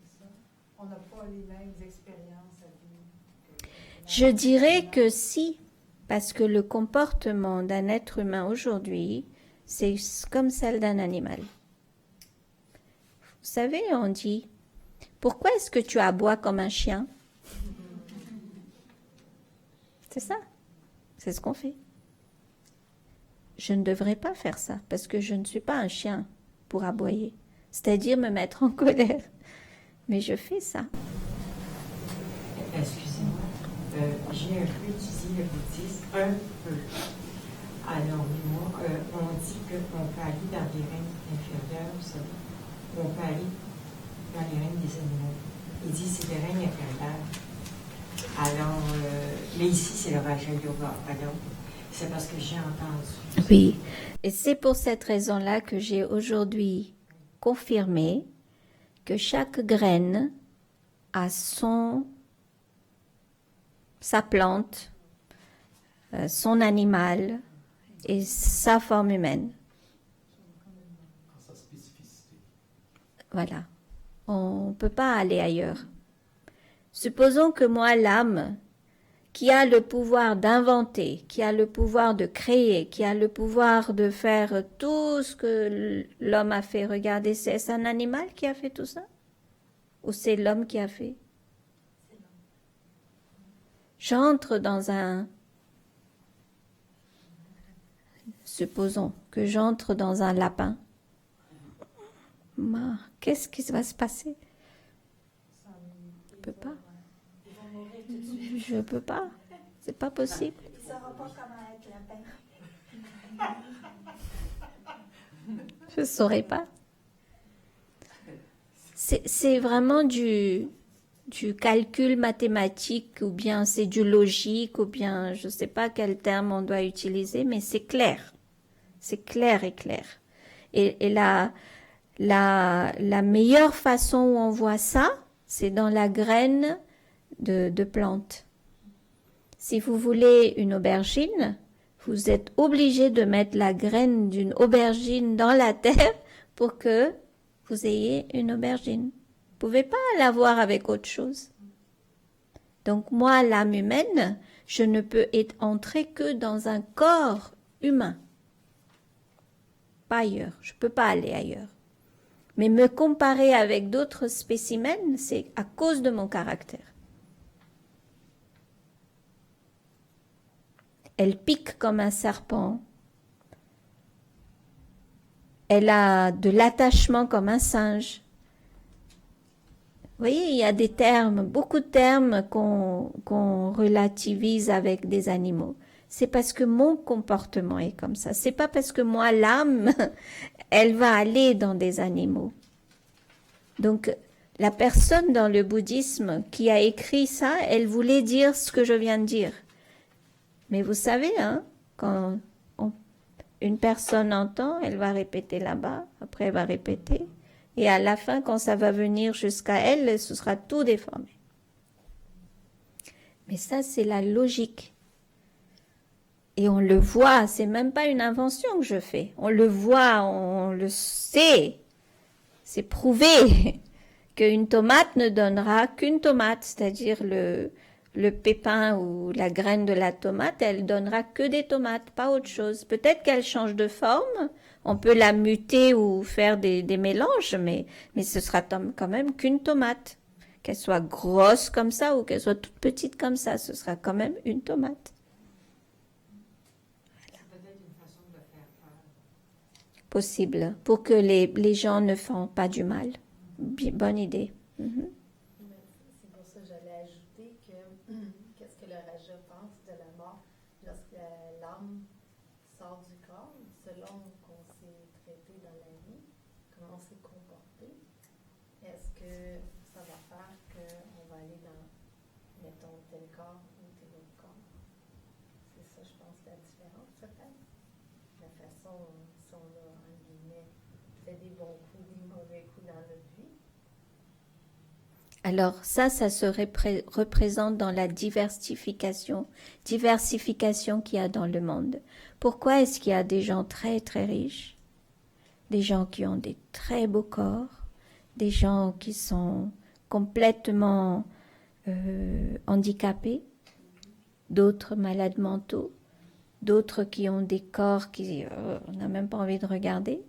C'est ça? On n'a pas les mêmes expériences à vivre. Je dirais que si, parce que le comportement d'un être humain aujourd'hui, c'est comme celle d'un animal. Vous savez, on dit, pourquoi est-ce que tu aboies comme un chien? C'est ça. C'est ce qu'on fait. Je ne devrais pas faire ça parce que je ne suis pas un chien pour aboyer, c'est-à-dire me mettre en colère. Mais je fais ça. Excusez-moi, j'ai un peu étudié le bouddhisme, un peu. Alors, moi, on dit qu'on peut aller dans les règnes inférieurs, ça, on peut aller dans les règnes des animaux. Il dit c'est les règnes inférieurs. Alors, mais ici, c'est le Raja Yoga. Alors, c'est parce que j'ai entendu. Oui, et c'est pour cette raison-là que j'ai aujourd'hui confirmé que chaque graine a sa plante, son animal et sa forme humaine. Sa spécificité. Voilà, on ne peut pas aller ailleurs. Supposons que moi, l'âme, qui a le pouvoir d'inventer, qui a le pouvoir de créer, qui a le pouvoir de faire tout ce que l'homme a fait, regardez, c'est un animal qui a fait tout ça? Ou c'est l'homme qui a fait? J'entre dans un... Supposons que j'entre dans un lapin. Qu'est-ce qui va se passer? Je peux pas. Je peux pas. C'est pas possible. Il ne saura pas comment être lapin. Je ne saurais pas. C'est vraiment du du calcul mathématique, ou bien c'est du logique, ou bien je ne sais pas quel terme on doit utiliser, mais c'est clair. C'est clair et clair. Et la meilleure façon où on voit ça, c'est dans la graine de plante. Si vous voulez une aubergine, vous êtes obligé de mettre la graine d'une aubergine dans la terre pour que vous ayez une aubergine. Vous ne pouvez pas l'avoir avec autre chose. Donc moi, l'âme humaine, je ne peux entrer que dans un corps humain. Pas ailleurs. Je ne peux pas aller ailleurs. Mais me comparer avec d'autres spécimens, c'est à cause de mon caractère. Elle pique comme un serpent. Elle a de l'attachement comme un singe. Vous voyez, il y a des termes, beaucoup de termes qu'on relativise avec des animaux. C'est parce que mon comportement est comme ça. C'est pas parce que moi, l'âme, elle va aller dans des animaux. Donc, la personne dans le bouddhisme qui a écrit ça, elle voulait dire ce que je viens de dire. Mais vous savez, hein, quand une personne entend, elle va répéter là-bas, après elle va répéter. Et à la fin, quand ça va venir jusqu'à elle, ce sera tout déformé. Mais ça, c'est la logique. Et on le voit, c'est même pas une invention que je fais. On le voit, on le sait. C'est prouvé qu'une tomate ne donnera qu'une tomate, c'est-à-dire le pépin ou la graine de la tomate, elle donnera que des tomates, pas autre chose. Peut-être qu'elle change de forme, on peut la muter ou faire des mélanges, mais ce sera quand même qu'une tomate. Qu'elle soit grosse comme ça ou qu'elle soit toute petite comme ça, ce sera quand même une tomate. C'est peut-être une façon de faire peur. Possible, pour que les gens ne font pas du mal. Bonne idée. Mhm. C'est pour ça que j'allais ajouter que qu'est-ce que le Raja pense de la mort lorsque l'âme sort du corps, selon qu'on s'est traité dans la vie, comment on s'est comporté. Est-ce que ça va faire qu'on va aller dans, mettons, tel corps ou tel autre corps? C'est ça, je pense, la différence peut-être. La façon, si on a, en guillemets, fait des bons coups, des mauvais coups dans notre vie. Alors ça se représente dans la diversification qu'il y a dans le monde. Pourquoi est-ce qu'il y a des gens très très riches, des gens qui ont des très beaux corps, des gens qui sont complètement handicapés, d'autres malades mentaux, d'autres qui ont des corps qui on n'a même pas envie de regarder,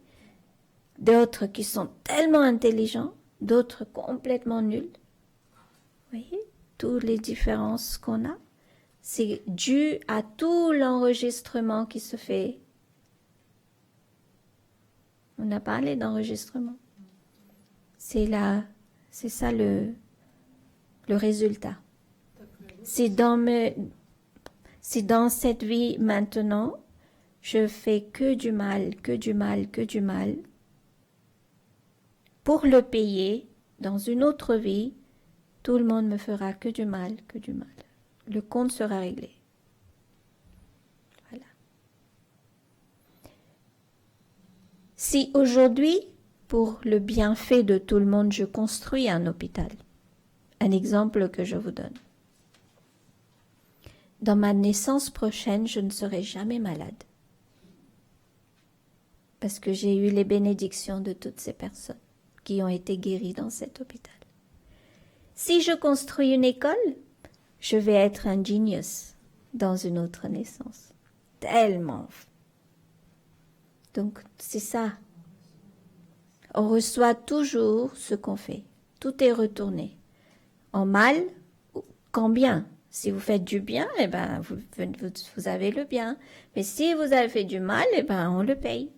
d'autres qui sont tellement intelligents, d'autres complètement nuls. Vous voyez, toutes les différences qu'on a, c'est dû à tout l'enregistrement qui se fait. On a parlé d'enregistrement. C'est ça le résultat. Si dans cette vie maintenant, je fais que du mal, pour le payer dans une autre vie, tout le monde me fera que du mal. Le compte sera réglé. Voilà. Si aujourd'hui, pour le bienfait de tout le monde, je construis un hôpital, un exemple que je vous donne. Dans ma naissance prochaine, je ne serai jamais malade. Parce que j'ai eu les bénédictions de toutes ces personnes qui ont été guéries dans cet hôpital. Si je construis une école, je vais être un genius dans une autre naissance. Tellement. Donc, c'est ça. On reçoit toujours ce qu'on fait. Tout est retourné. En mal, qu'en bien. Si vous faites du bien, eh ben, vous avez le bien. Mais si vous avez fait du mal, eh ben, on le paye.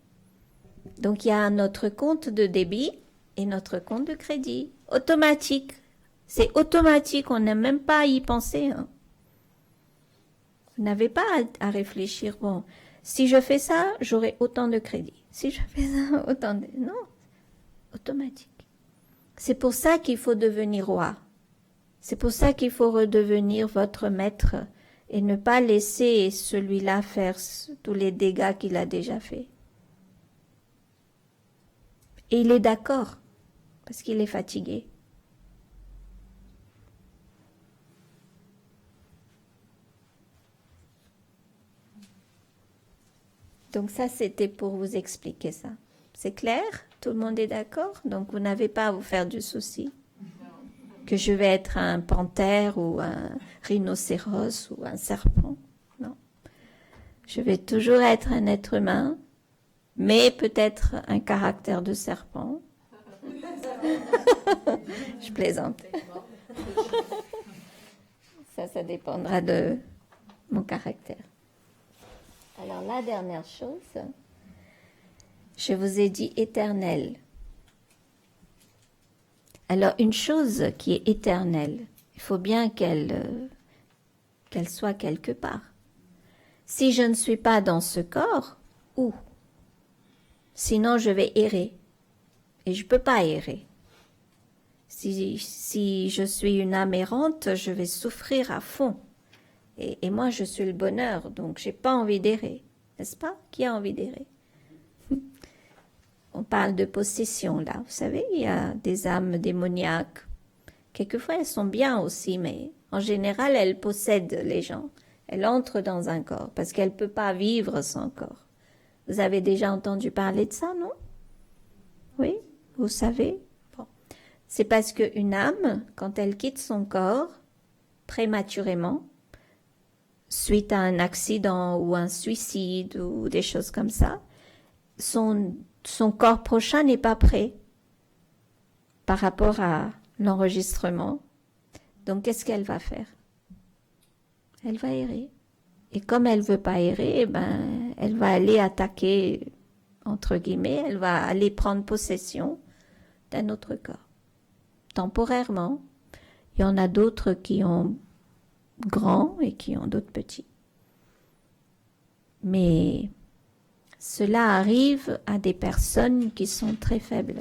Donc, il y a notre compte de débit et notre compte de crédit. Automatique. C'est automatique, on n'a même pas à y penser. Hein. Vous n'avez pas à réfléchir. Bon, si je fais ça, j'aurai autant de crédit. Si je fais ça, autant de... Non, automatique. C'est pour ça qu'il faut devenir roi. C'est pour ça qu'il faut redevenir votre maître et ne pas laisser celui-là faire tous les dégâts qu'il a déjà fait. Et il est d'accord, parce qu'il est fatigué. Donc ça, c'était pour vous expliquer ça. C'est clair? Tout le monde est d'accord? Donc vous n'avez pas à vous faire du souci que je vais être un panthère ou un rhinocéros ou un serpent. Non. Je vais toujours être un être humain, mais peut-être un caractère de serpent. Je plaisante. Ça dépendra de mon caractère. Alors la dernière chose, je vous ai dit éternel. Alors une chose qui est éternelle, il faut bien qu'elle soit quelque part. Si je ne suis pas dans ce corps, où? Sinon je vais errer. Et je ne peux pas errer. Si je suis une âme errante, je vais souffrir à fond. Et moi, je suis le bonheur, donc je n'ai pas envie d'errer. N'est-ce pas? Qui a envie d'errer? On parle de possession, là. Vous savez, il y a des âmes démoniaques. Quelquefois, elles sont bien aussi, mais en général, elles possèdent les gens. Elles entrent dans un corps, parce qu'elles ne peuvent pas vivre sans corps. Vous avez déjà entendu parler de ça, non? Oui? Vous savez? Bon. C'est parce qu'une âme, quand elle quitte son corps, prématurément, suite à un accident ou un suicide ou des choses comme ça, son corps prochain n'est pas prêt par rapport à l'enregistrement. Donc, qu'est-ce qu'elle va faire? Elle va errer. Et comme elle ne veut pas errer, elle va aller attaquer, entre guillemets, elle va aller prendre possession d'un autre corps. Temporairement, il y en a d'autres qui ont grands et qui ont d'autres petits. Mais cela arrive à des personnes qui sont très faibles.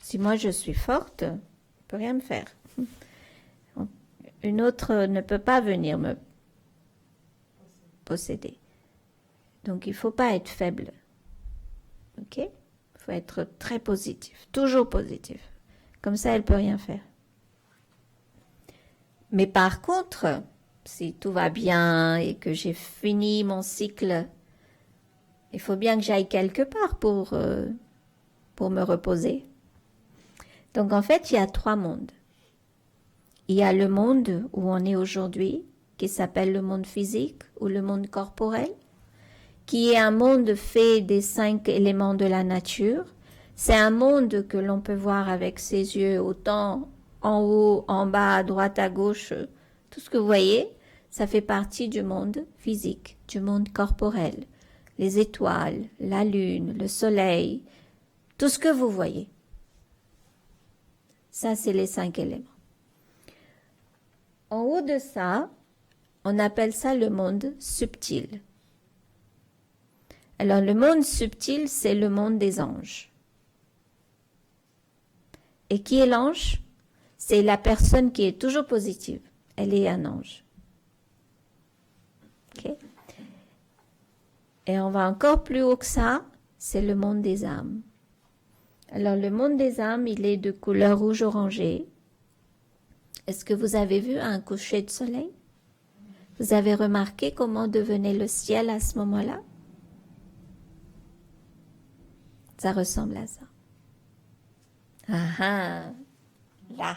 Si moi je suis forte, je ne peux rien me faire. Une autre ne peut pas venir me posséder. Donc il ne faut pas être faible. Ok? Il faut être très positif, toujours positif. Comme ça, elle ne peut rien faire. Mais par contre, si tout va bien et que j'ai fini mon cycle, il faut bien que j'aille quelque part pour me reposer. Donc en fait, il y a 3 mondes. Il y a le monde où on est aujourd'hui, qui s'appelle le monde physique ou le monde corporel, qui est un monde fait des 5 éléments de la nature. C'est un monde que l'on peut voir avec ses yeux, autant en haut, en bas, à droite, à gauche, tout ce que vous voyez, ça fait partie du monde physique, du monde corporel. Les étoiles, la lune, le soleil, tout ce que vous voyez. Ça, c'est les 5 éléments. En haut de ça, on appelle ça le monde subtil. Alors, le monde subtil, c'est le monde des anges. Et qui est l'ange? C'est la personne qui est toujours positive. Elle est un ange. Okay? Et on va encore plus haut que ça, c'est le monde des âmes. Alors, le monde des âmes, il est de couleur rouge-orangé. Est-ce que vous avez vu un coucher de soleil? Vous avez remarqué comment devenait le ciel à ce moment-là? Ça ressemble à ça. Ah ah, là.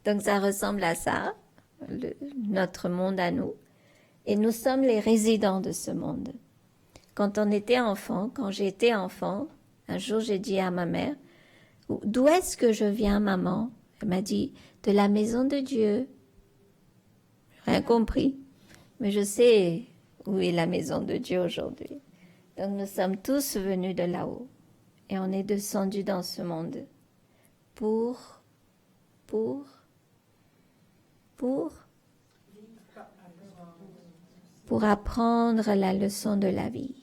Donc ça ressemble à ça, notre monde à nous. Et nous sommes les résidents de ce monde. Quand on était enfant, quand j'étais enfant, un jour j'ai dit à ma mère, d'où est-ce que je viens, maman? Elle m'a dit, de la maison de Dieu. J'ai rien compris, mais je sais où est la maison de Dieu aujourd'hui. Donc nous sommes tous venus de là-haut et on est descendus dans ce monde pour apprendre la leçon de la vie.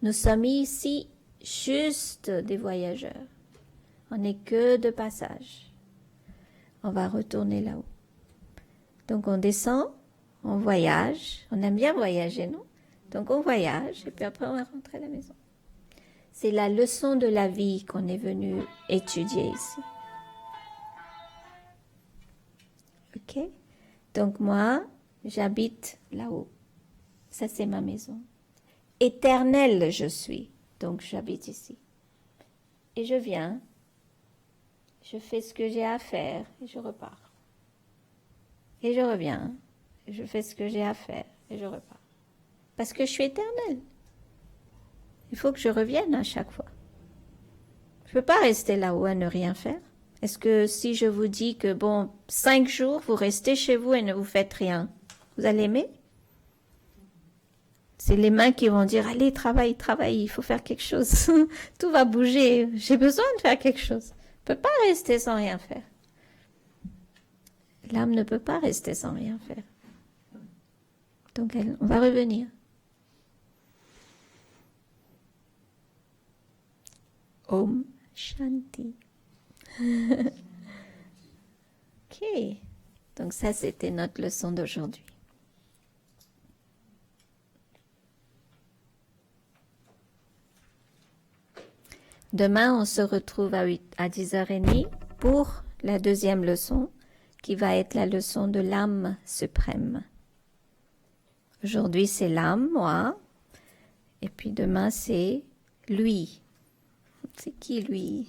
Nous sommes ici juste des voyageurs. On n'est que de passage. On va retourner là-haut. Donc on descend, on voyage. On aime bien voyager, non? Donc on voyage et puis après on va rentrer à la maison. C'est la leçon de la vie qu'on est venu étudier ici. Ok? Donc moi, j'habite là-haut. Ça c'est ma maison. Éternel je suis. Donc j'habite ici. Et je viens. Je fais ce que j'ai à faire et je repars. Et je reviens. Et je fais ce que j'ai à faire et je repars. Parce que je suis éternel. Il faut que je revienne à chaque fois. Je ne peux pas rester là-haut à ne rien faire. Est-ce que si je vous dis que, 5 jours, vous restez chez vous et ne vous faites rien, vous allez aimer? C'est les mains qui vont dire, allez, travaille, il faut faire quelque chose. Tout va bouger, j'ai besoin de faire quelque chose. On ne peut pas rester sans rien faire. L'âme ne peut pas rester sans rien faire. Donc, on va revenir. Om Shanti. Ok. Donc ça, c'était notre leçon d'aujourd'hui. Demain, on se retrouve à 10h30 pour la deuxième leçon, qui va être la leçon de l'âme suprême. Aujourd'hui, c'est l'âme, moi. Et puis demain, c'est lui. C'est qui lui?